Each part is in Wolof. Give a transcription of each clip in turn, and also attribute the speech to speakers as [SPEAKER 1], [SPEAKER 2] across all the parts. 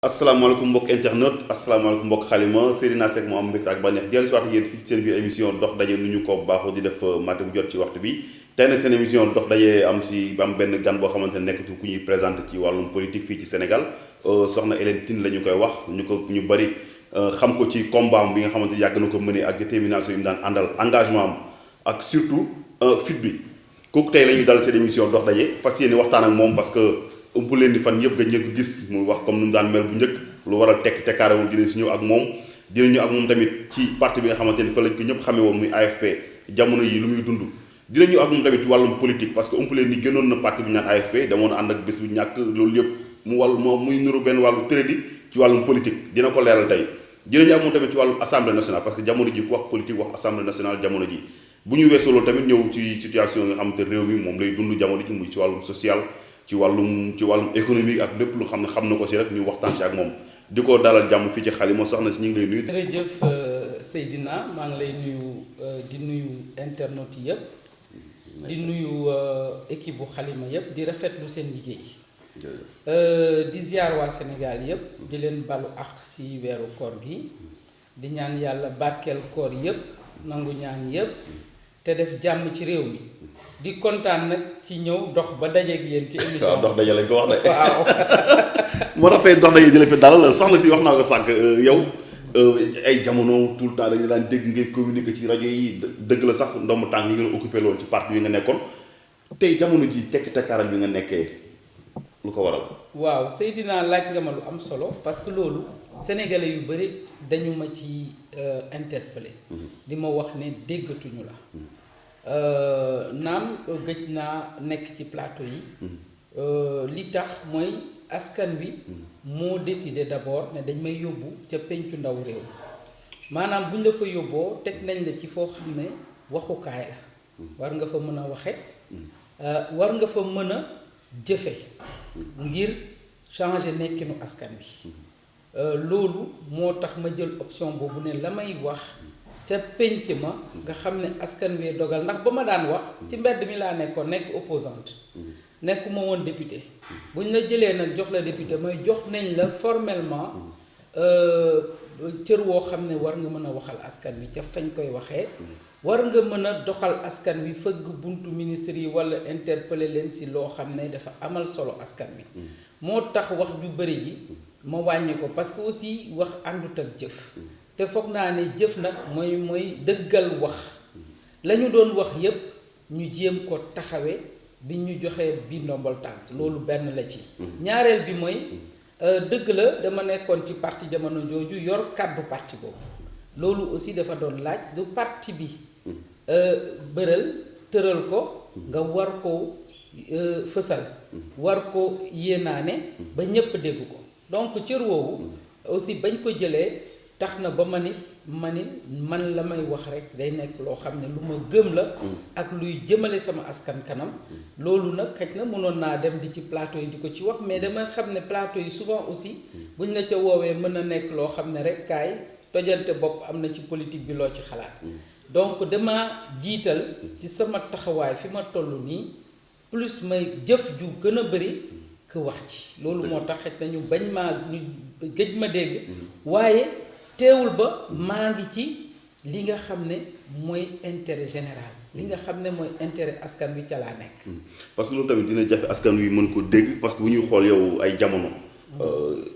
[SPEAKER 1] asalaamaaleykum mbokk internet asalaamaaleykum mbokk xalima Seydina Seck moo am mbégte ak bànneex dellu si waat yéen fii seen biir émission dox daje nu ñu ko baaxoo di def mardi bu jot ci waxtu bi tey nag seen émission dox daje am benn gan boo xamante ne nekkatul ku ñuy présenté ci wàllum politique fii ci Sénégal soxna Hélène Tine la ñu koy wax ñu bëri xam ko ci combat am bi nga xamante yàgg na ko mëne ak détermination yi mu daan àndal engagement am ak surtout fit bi kooku tey la ñuy dal seen émission dox daje fas yéene waxtaan ak moom parce que ëmp leen di fan yëpp nga ñëkk gis muy wax comme nu mu daan mel bu njëkk lu waral tekk tekkaarewul dinañ si ñëw ak moom tamit ci parti bi nga xamante ni fa lañ ko ñëpp xamee woon muy AFP jamono yi lu muy dund dinañ ñëw ak moom tamit ci wàllum politique parce que ëmp leen ni gënoon na parti bi ñu naan AFP damoon ànd ak bés bu ñàkk loolu yëpp mu wàllu moom muy nuru benn wàllu tëradi ci wàllum politique dina ko leeral tey dinañu ak moom tamit ci wàllum assemblée nationale parce que jamono ji ku wax politique wax assemblée nationale jamono ji bu ñu weesoo loolu tamit ñëw ci situation yi nga xamante réew mi moom lay dund jamono ji muy ci wàllum social ci wàllum économique ak lépp lu xam ne xam na ko si rek ñu waxtaan si ak moom di ko dalal jàmm fii ci Xalima soxna si ñu ngi lay nuyu.
[SPEAKER 2] jërëjëf Seydina maa ngi lay nuyu di nuyu internautes yi yëpp di nuyu équipe bu Xalima yëpp di rafetlu seen liggéey di ziar waa Sénégal yëpp di leen balu ak ci weeru koor gi di ñaan yàlla barkeel koor yëpp nangu ñaan yëpp te def jàmm ci réew mi. di kontaan nag ci ñëw dox ba dajeeg yéen ci émission
[SPEAKER 1] waaw dox daje lañ ko wax de.
[SPEAKER 2] waaw.
[SPEAKER 1] moo tax tey dox daje di la fi dalal soxna si wax naa ko sànq yow ay jamono tout le temps dañu daan dégg ngay communiquer ci rajo yi dëgg la sax ndomb tànk yi nga occupé loolu ci parti bi nga nekkoon tey jamono ji tekki tekkaaral bi nga nekkee lu ko waral.
[SPEAKER 2] waaw Seydina laaj nga ma lu am solo parce que loolu sénégalais yu bëri dañu ma ci interpellé. di ma wax ne déggatuñu la. naam gëj naa nekk ci plateau yi li tax mooy askan wi moo décidé d'abord ne dañ may yóbbu ca pencu ndaw réew maanaam buñ la fa yóbboo teg nañ la ci foo xam ne waxukaay la war nga fa mën a waxe war nga fa mën a jëfe ngir changer nekkinu askan wi loolu moo tax ma jël option boobu ne la may wax ca penc ma nga xam ne askan wee dogal ndax ba ma daan wax ci mbedd mi laa nekkoon nekk opposante nekkuma woon député buñ la jëlee nag jox la député mooy jox nañ la formellement cër woo xam ne war nga mën a waxal askan wi ca fañ koy waxee war nga mën a doxal askan wi fëgg buntu ministre yi wala interpeller leen si loo xam ne dafa amal solo askan wi moo tax wax ju bëri ji ma wàññi ko parce que aussi wax àndut ak jëf te foog naa ne jëf nag mooy dëggal wax la ñu doon wax yépp ñu jéem ko taxawe bi ñu joxee bi ndombal tànk loolu benn la ci ñaareel bi mooy dëgg la dama nekkoon ci parti jamono jooju yor kàddu parti boobu loolu aussi dafa doon laaj du parti bi bëral tëral ko nga war ko fësal war ko yéenaane ba ñépp dégg ko donc cër woowu aussi bañ ko jëlee tax na ba man la may wax rek day nekk loo xam ne lu ma gëm la ak luy jëmale sama askan kanam loolu nag xëj na mënoon naa dem di ci plateau yi di ko ci wax mais dama xam ne plateau yi souvent aussi buñ la ca woowee mën na nekk loo xam ne rek kaay tojante bopp am na ci politique bi loo ci xalaat donc dama jiital ci sama taxawaay fi ma toll nii plus may jëf ju gën a bëri que wax ci loolu moo tax xëj na ñu bañ maa ñu gëj ma dégg waaye teewul ba maa ngi ci li nga xam ne mooy intérêt général li nga xam ne mooy intérêt askan wi ca laa nekk.
[SPEAKER 1] parce que loolu tamit dina jafe askan wi mën ko dégg parce que bu ñuy xool yow ay jamono.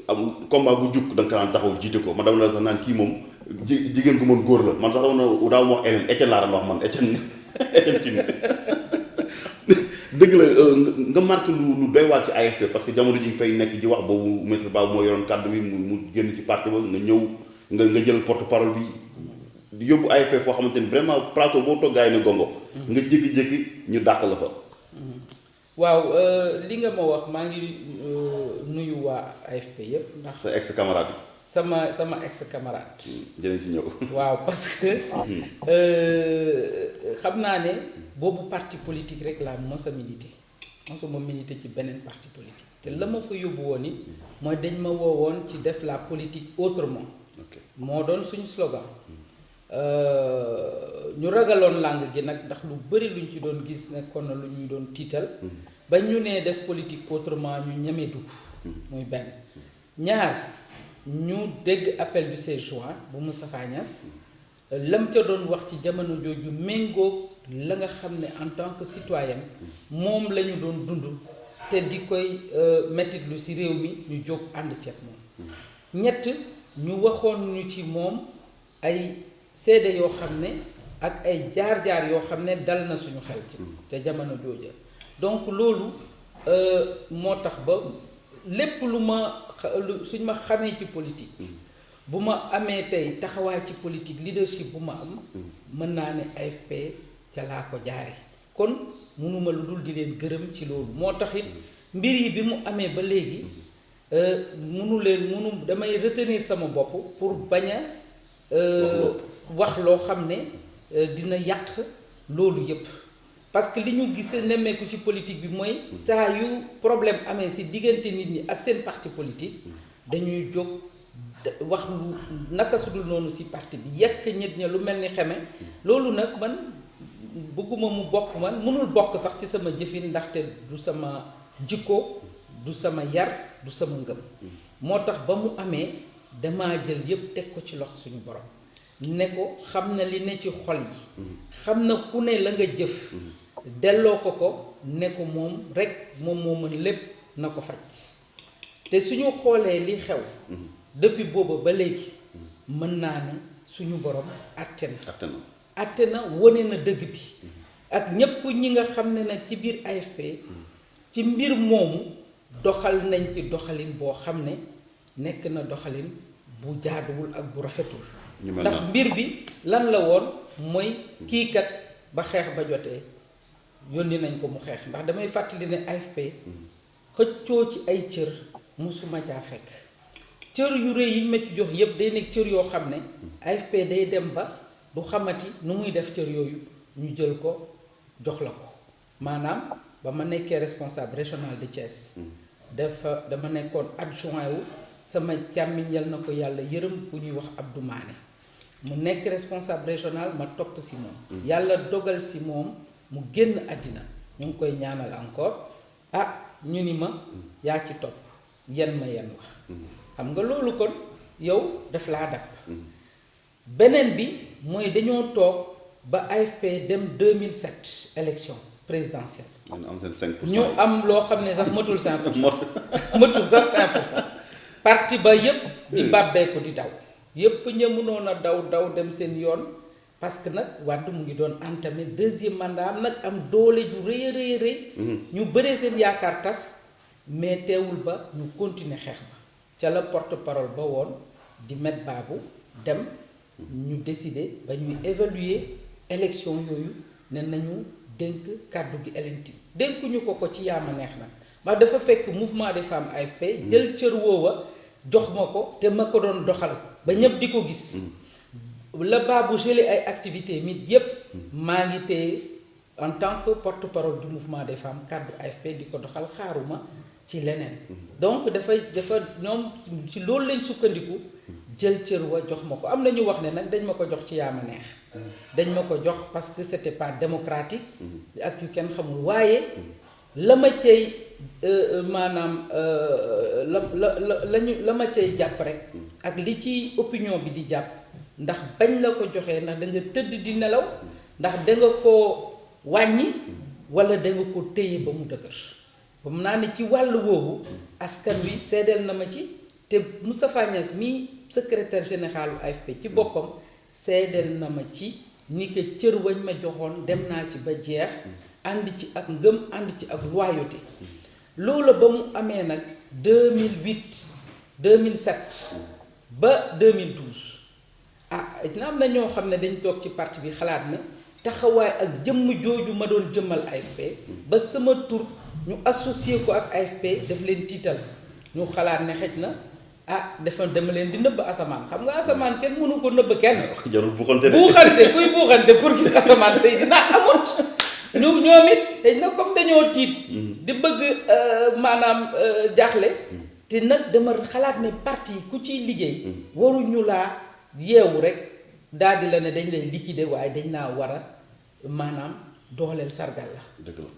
[SPEAKER 1] am combat bu jukk da nga daan taxaw jiite ko man dama la sax naan kii moom jigéen gu mën góor la man sax daaw ma wax Etienne laa daan wax man Etienne Tine dëgg la nga marqué lu doy waar ci AFP parce que jamono ji fay nekk ji wax boobu maître Ba moo yoroon kàddu bi mu génn ci parti ba nga ñëw. nga jël porte parole bi yóbbu AFP foo xamante ni vraiment plateau boo toggaay ne gongo nga jékki-jékki ñu dàq la fa.
[SPEAKER 2] waaw li nga ma wax maa ngi nuyu waa AFP yëpp ndax.
[SPEAKER 1] sa ex camarade.
[SPEAKER 2] sama ex camarade.
[SPEAKER 1] jërëjëf si ñëw.
[SPEAKER 2] waaw parce que xam naa ne boobu parti politique rek laa mos a milité mosuma milité ci beneen parti politique te la ma fa yóbbu woon it mooy dañ ma woowoon ci def la politique autrement. moo doon suñu slogan ñu ragaloon langue gi nag ndax lu bari luñ ci doon gis nekkoon na lu ñuy doon tiital ba ñu nee def politique autrement ñu ñeme dugg muy benn ñaar ñu dégg appel du 16 juin bu Moustapha Niasse lam ca doon wax ci jamono jooju méngóog la nga xam ne en tant que citoyen moom la ñu doon dund te di koy mettit lu ci réew mi ñu jóg ànd ceeg moom ñett ñu waxoon ñu ci moom ay seede yoo xam ne ak ay jaar-jaar yoo xam ne dal na suñu xel ci te jamono jooja donc loolu moo tax ba lépp lu ma suñ ma xamee ci politique bu ma amee tey taxawaay ci politique leadership bu ma am mën naa ne AFP ca laa ko jaare kon mënuma lu dul di leen gërëm ci loolu moo tax it mbir yi bi mu amee ba léegi mënu damay retenir sama bopp pour bañ a wax loo xam ne dina yàq loolu yépp parce que li ñu gisee nemmeeku ci politique bi mooy saa yu problème amee ci diggante nit ñi ak seen parti politique dañuy jóg wax lu naka sudul noonu ci parti bi yekk nit ña lu mel ni xeme loolu nag man bëgguma mu bokk man mënul bokk sax ci sama jëfin ndaxte du sama jikko du sama yar du sama ngëm moo tax ba mu amee damaa jël yépp teg ko ci loxo suñu borom ne ko xam na li ne ci xol yi xam na ku ne la nga jëf delloo ko ne ko moom rekk moom moo mën lépp na ko faj te suñu xoolee li xew depuis booba ba léegi mën naa ne suñu borom àtte na wone na dëgg bi ak ñépp ñi nga xam ne nag ci biir AFP ci mbir moomu doxal nañ ci doxalin boo xam ne nekk na doxalin bu jaaduwul ak bu rafetul ndax mbir bi lan la woon mooy kii kat ba xeex ba jotee yónni nañ ko mu xeex ndax damay fàttali ne AFP xëccoo ci ay cër musuma caa fekk cër yu rëy yi ñu ma ci jox yépp day nekk cër yoo xam ne AFP day dem ba du xamati nu muy def cër yooyu ñu jël ko jox la ko maanaam ba ma nekkee responsable régional de Thiès dama nekkoon adjoint wu sama càmmiñal na ko yàlla yërëm bu ñuy wax Abdou Mané mu nekk responsable régional ma topp ci moom yàlla dogal ci moom mu génn àddina ñu ngi koy ñaanal encore ñu ni ma yaa ci topp yen ma yen wax xam nga loolu kon yow daf laa dab beneen bi mooy dañoo toog ba AFP dem 2007 élection présidentielle ñu am loo xam ne sax matul 5% matul sax 5% parti ba yépp di bàbbeeku di daw yépp ña mënoon a daw dem seen yoon parce que nag Wade mu ngi doon entamé deuxième mandat am nag am doole ju rëy ñu bëree seen yaakaar tas mais teewul ba ñu continuer xeex ba ca la porte parole ba woon di met baabu dem ñu décider ba ñuy évaluer élection yooyu ne nañu dénk kàddu gi Elentine dénkuñu ko ci yaama neex na ba dafa fekk mouvement des femmes AFP jël cër woowa jox ma ko te ma ko doon doxal ba ñépp di ko gis la baabu gelé ay activités mi yépp maa ngi téye en tant que porte-parole du mouvement des femmes kàddu AFP di ko doxal xaaruma ci leneen donc dafa ñoom ci loolu lañ sukkandiku jël cër wa jox ma ko am na ñu wax ne nag dañ ma ko jox ci yaama neex dañ ma ko jox parce que c'était pas démocratique ak yu kenn xamul waaye la ma cay maanaam la ma cay jàpp rek ak li ci opinion bi di jàpp ndax bañ la ko joxee ndax da nga tëdd di nelaw ndax da nga ko wàññi wala da nga ko téye ba mu dëgër ba mu naa ne ci wàll woowu askan wi seedeel na ma ci te Moustapha Niasse mi secrétaire général AFP ci boppam seedeel na ma ci ni ko cër wañ ma joxoon dem naa ci ba jeex ànd ci ak ngëm ànd ci ak loyauté loolu ba mu amee nag 2008 2007 ba 2012 dina am na ñoo xam ne dañ toog ci parti bi xalaat ne taxawaay ak jëmm jooju ma doon jëmmal AFP ba sama tur ñu associé ko ak AFP daf leen tiital ñu xalaat ne xëj na dafa dama leen di nëbb asamaan xam nga asamaan kenn mënu ko nëbb kenn.
[SPEAKER 1] jarul buuxante
[SPEAKER 2] kuy buuxante pour gis asamaan say dina amut ñoom it dañ na comme dañoo tiit di bëgg maanaam jaaxle te nag dama xalaat ne parti ku ciy liggéey waruñu laa yeewu rek daal di la ne dañ lay liquider waaye dañ laa war a maanaam dooleel sargal la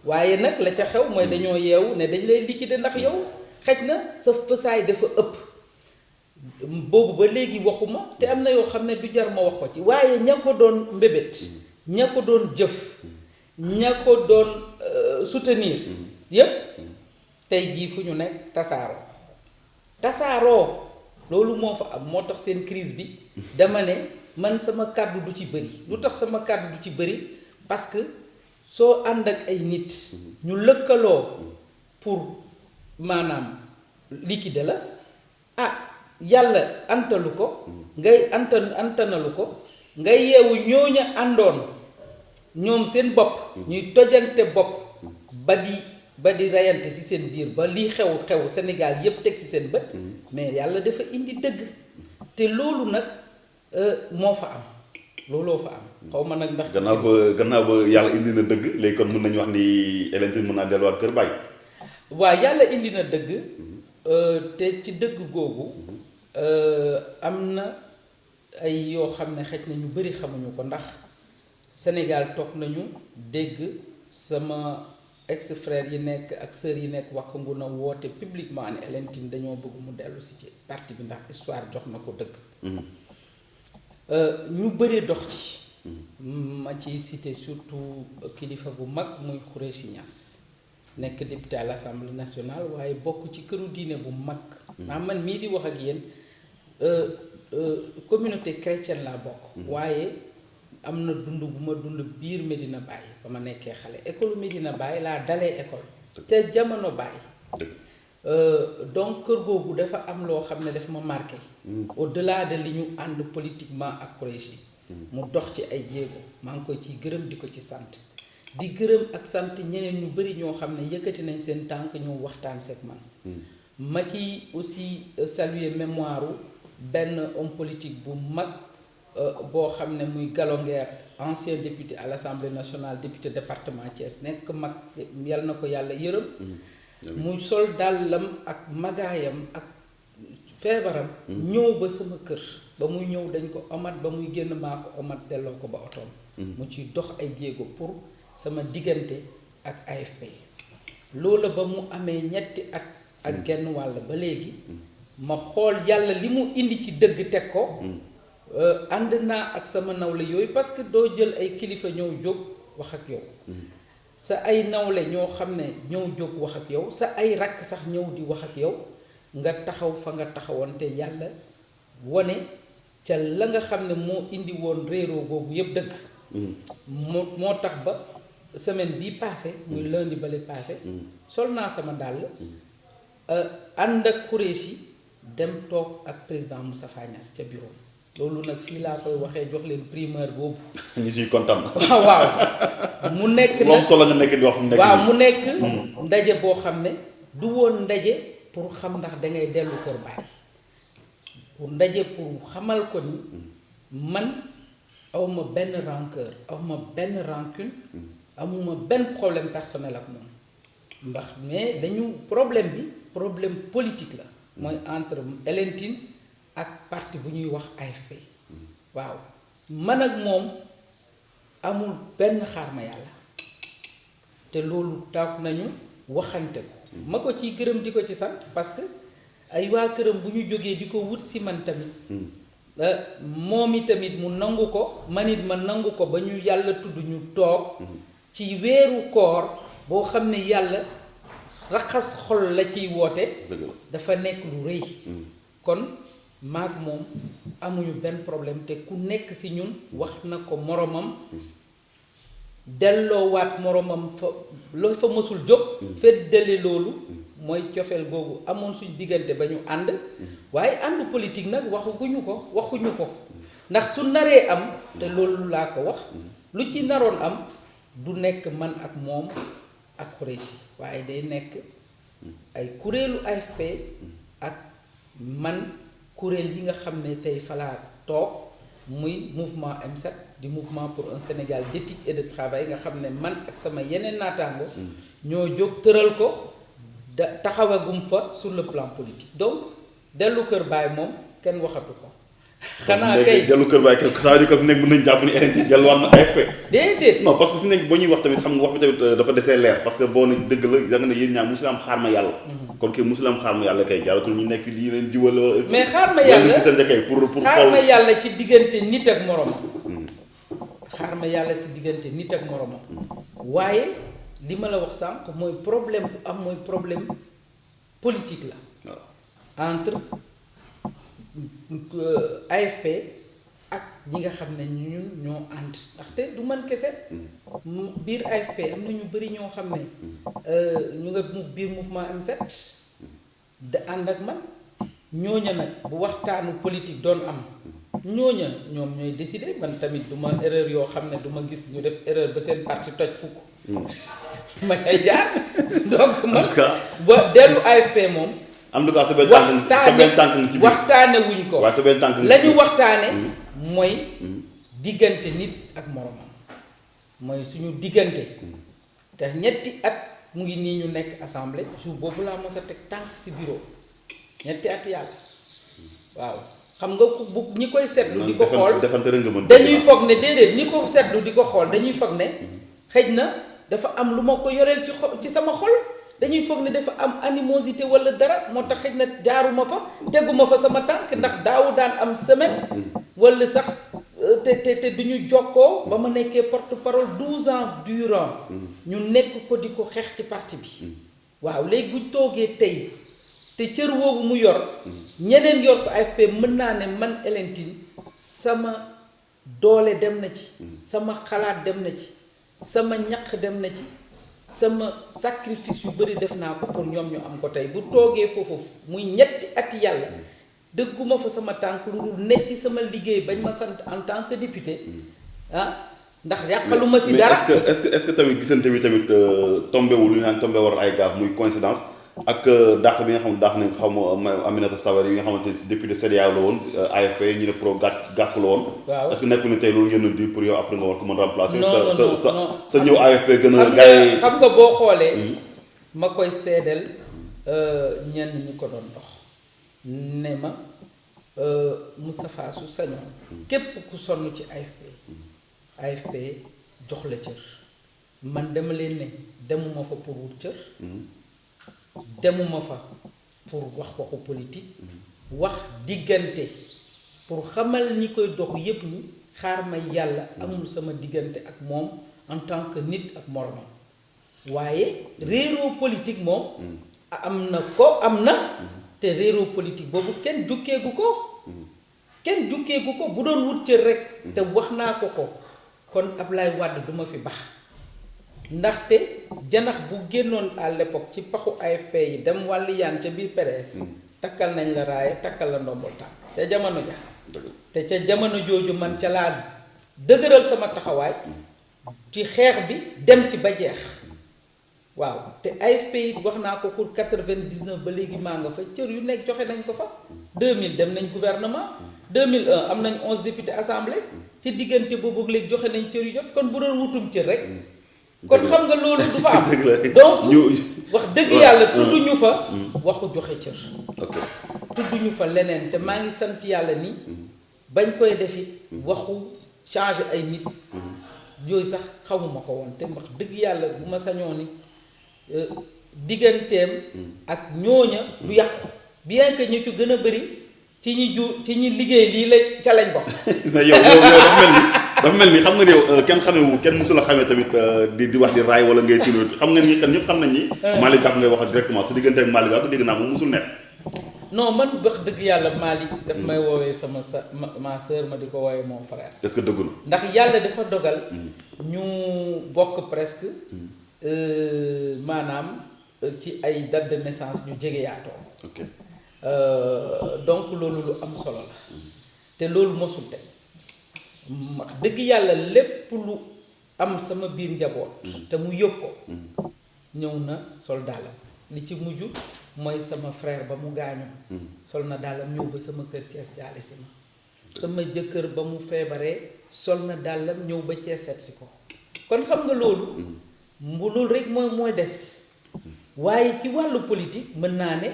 [SPEAKER 2] waaye nag la ca xew mooy dañoo yeewu ne dañ lay liquider ndax yow xëj na sa fësaay dafa ëpp boobu ba léegi waxuma te am na yoo xam ne du jar ma wax ko ci waaye ña ko doon mbébét ña ko doon jëf ña ko doon soutenir yépp tey jii fu ñu nekk tasaaroo loolu moo fa am moo tax seen crise bi dama ne man sama kàddu du ci bëri lu tax sama kàddu du ci bëri parce que soo ànd ak ay nit ñu lëkkaloo pour maanaam liquider la yàlla antalu ko ngay antanalu ko ngay yeewu ñooña àndoon ñoom seen bopp ñuy tojante bopp ba di reyante ci seen biir ba li xew Sénégal yépp teg ci seen bët mais yàlla dafa indi dëgg te loolu nag moo fa am looloo fa am xaw ma nag ndax
[SPEAKER 1] gannaaw ba yàlla indi na dëgg léegi kon mën nañu wax ni Hélène Tine mën naa delluwaat kër baay
[SPEAKER 2] waaw yàlla indi na dëgg te ci dëgg googu am na ay yoo xam ne xëj na ñu bari xamuñu ko ndax Sénégal toog nañu dégg sama ex frère yi nekk ak sœur yi nekk wax ngu na woote publiquement ne Hélène Tine dañoo bëgg mu dellu si ci parti bi ndax histoire jox na ko dëgg ñu bari dox ci ma ci cité surtout kilifa bu mag muy Khoureychi Niass nekk député à l'Assemblée nationale waaye bokk ci këru diine bu mag man mii di wax ak yéen communauté chrétienne laa bokk waaye am na dund bu ma dund biir Medina Baye ba ma nekkee xale école Medina Baye laa dalee école ca jamono Baye donc kër googu dafa am loo xam ne daf ma marqué au-delà de li ñu ànd politiquement ak Khoureychi mu dox ci ay jéego maa ngi koy ciy gërëm di ko ci sant di gërëm ak sant ñeneen ñu bari ñoo xam ne yëkkati nañ seen tànk ñu waxtaan seeg man ma ci aussi saluer mémoire benn homme politique bu mag boo xam ne muy Gallo Nguer ancien député à l'Assemblée nationale député département Thiès nekk mag yal na ko yàlla yërëm muy sol dàllam ak magaayam ak feebaram ñëw ba sama kër ba muy ñëw dañ ko omat ba muy génn maa ko omat delloo ko ba otoom mu ciy dox ay jéego pour sama diggante ak AFP loola ba mu amee ñetti at ak genn wàll ba léegi ma xool yàlla li mu indi ci dëgg teg ko ànd naa ak sama nawle yooyu parce que doo jël ay kilifa ñëw jóg wax ak yow sa ay nawle ñoo xam ne ñëw jóg wax ak yow sa ay rakk sax ñëw di wax ak yow nga taxaw fa nga taxawoon te yàlla wone ca la nga xam ne moo indi woon réeroo googu yépp dëgg moo tax ba semaine bii passé muy lundi bale passé sol naa sama dàll ànd ak Khoureychi dem toog ak président Moustapha Niasse ca bureau loolu nag fii laa koy waxee jox leen primeur boobu
[SPEAKER 1] ñu ciy kontaan
[SPEAKER 2] waaw mu nekk
[SPEAKER 1] moom solo nga nekk di wax fu mu nekk
[SPEAKER 2] waaw mu nekk ndaje boo xam ne du woon ndaje pour xam ndax dangay dellu kër baay pour ndaje pour xamal ko ni man awma benn rancœur awma benn rancune amuma benn problème personnel ak moom ndax mais dañu problème bi problème politique la mooy entre Hélène Tine ak parti bu ñuy wax AFP waaw man ak moom amul benn xaar ma yàlla te loolu taw nañu waxante ko ma ko ciy gërëm di ko ci sant parce que ay waa këram bu ñu jógee di ko wut si man tamit moom i tamit mu nangu ko man it ma nangu ko ba ñu yàlla tudd ñu toog ci weeru koor boo xam ne yàlla raxas xol la ciy woote dafa nekk lu rëy kon maag moom amuñu benn problème te ku nekk ci ñun wax na ko moromam delloowaat moromam fa loo fa mësul jóg feddali loolu mooy cofeel googu amoon suñ diggante ba ñu ànd waaye ànd politique nag waxuñu ko ndax su naree am te loolu laa ko wax lu ci naroon am du nekk man ak moom ak Khoureychi waaye day nekk ay kuréelu AFP ak man kuréel yi nga xam ne tey falaa toog muy mouvement M7 di mouvement pour un Sénégal d'éthique et de travail nga xam ne man ak sama yeneen naataango ñoo jóg tëral ko taxawagum fa sur le plan politique donc dellu kër baay moom kenn waxatu ko xanaa kay
[SPEAKER 1] dellu kër baay kay saa yu ko fi nekk mën nañu jàpp ni RNT delluwaat na AFP.
[SPEAKER 2] déedéet
[SPEAKER 1] non parce que fi nekk boo ñuy wax tamit xam nga wax bi tamit dafa desee leer parce que boo ne dëgg la da nga ne yéen ñaar mosul am xaar ma yàlla. kon kay mosul am xaar ma yàlla kay jaratul ñu nekk fi di leen jiwal.
[SPEAKER 2] mais xaar ma yàlla
[SPEAKER 1] gisante kay pour
[SPEAKER 2] xaar ma yàlla ci diggante nit ak moromam. xaar ma yàlla si diggante nit ak moromam. waaye li ma la wax sànq mooy problème bu am mooy problème politique la. entre AFP ak ñi nga xam ne ñun ñoo ànd ndaxte du man kese. biir AFP am na ñu bëri ñoo xam ne ñu nga biir mouvement M7 da ànd ak man ñooña nag bu waxtaanu politique doon am ñooña ñoom ñooy décider man tamit du ma erreur yoo xam ne du ma gis ñu def erreur ba seen parti toj fukk. ma cay jaar donc man ba dellu AFP moom.
[SPEAKER 1] en tout cas sa benn tànk nga ci biir
[SPEAKER 2] waxtaane wuñ ko.
[SPEAKER 1] waaw sa benn tànk
[SPEAKER 2] la ñu waxtaane mooy diggante nit ak moromam mooy suñu diggante te ñetti at mu ngi nii ñu nekk assemblée jour boobu laa mos a teg tànk si bureau ñetti at yàlla waaw xam nga bu ñi koy seetlu di ko xool dañuy foog ne déedéet ñi ko seetlu di ko xool dañuy foog ne xëj na dafa am lu ma ko yoreel ci sama xol dañuy foog ne dafa am animosité wala dara moo tax xëj na jaaruma fa teguma fa sama tànk ndax daawu daan am semaine wala sax te du ñu jokkoo ba ma nekkee porte parole 12 ans durant ñu nekk ko di ko xeex ci parti bi waaw léegi bu toogee tey te cër woowu mu yor ñeneen yor ko AFP mën naa ne man Hélène Tine sama doole dem na ci sama xalaat dem na ci sama ñaq dem na ci sama sacrifice yu bëri def naa ko pour ñoom ñu am ko tey bu toogee foofu muy ñetti ati yàlla dëgguma fa sama tànk lu dul ne ci sama liggéey bañ ma sant en tant que député ndax yàqaluma si dara.
[SPEAKER 1] mais est-ce que tamit gisante bi tamit tombé wul ñu naan tombé waral ay gaaf muy coïncidence ak dàq bi nga xam ne dàq nañ xaw ma Aminata Savary yi nga xamante ne si député CEDEAO la woon AFP ñu ne pro gàkk la woon. waaw est-ce que nekkul ne tey loolu ngeen di pour yow après nga war ko mën remplacer. non sa ñëw AFP gën a. gars
[SPEAKER 2] xam nga boo xoolee. ma koy seedeel ñenn ñi ko doon dox. ne ma Moustapha su sañoon. képp ku sonn ci AFP jox la cër. man dama leen ne demuma fa pour wut cër. demuma fa pour wax waxu politique wax diggante pour xamal ñi koy dox yépp ni xaar ma yàlla amul sama diggante ak moom en tant que nit ak moromam waaye réeroo politique moom am na te réeroo politique boobu kenn jukkeegu ko bu doon wut cër rek te wax naa ko kon Ablaye Wade duma fi baax ndaxte janax bu génnoon à l'époque ci paxu AFP yi dem wàlli yaan ca biir PDS takkal nañ la raaya takkal la ndombol tànk ca jamono ja te ca jamono jooju man ca laa dëgëral sama taxawaay ci xeex bi dem ci ba jeex waaw te AFP yi wax naa ko pour 99 ba léegi maa nga fa cër yu nekk joxe nañ ko fa 2000 dem nañ gouvernement 2001 am nañ 11 députés assemblée ci diggante boobu léegi joxe nañ cër yu jot kon bu doon wutum cër rek kon xam nga loolu du fa am donc wax dëgg yàlla tudduñu fa waxu joxe cër tudduñu fa leneen te maa ngi sant yàlla ni bañ koy def it waxu changer ay nit yooyu sax xamuma ko woon te wax dëgg yàlla bu ma sañoo ni digganteem ak ñooña du yàqu bien que ñu ci gën a bëri ci ñi liggéey lii la ca lañ bokk.
[SPEAKER 1] mais yow dafa mel ni xam nga ne yow kenn mësul a xamee tamit di wax di raay wala ngay tudd xam nga ni kan ñëpp xam nañ ni. Malick Gakou ngay wax directement sa diggante ak Malick Gakou dégg naa moom mësul neex.
[SPEAKER 2] non man wax dëgg yàlla Malick daf may woowee sama ma sœur ma di ko woowee mon frère.
[SPEAKER 1] est-ce que dëgg la.
[SPEAKER 2] ndax yàlla dafa dogal. ñu bokk presque. maanaam ci ay date de naissance ñu jege yaatoo. ok donc loolu lu am solo la. te loolu mosul tey wax dëgg yàlla lépp lu am sama biir njaboot. te mu yëg ko. ñëw na sol daalam li ci mujj mooy sama frère ba mu gaañoo. sol na daalam ñëw ba sama kër Thiès jaale si ma. sama jëkkër ba mu feebaree sol na dàllam ñëw ba Thiès seet si ko kon xam nga loolu loolu rek mooy des waaye ci wàllu politique mën naa ne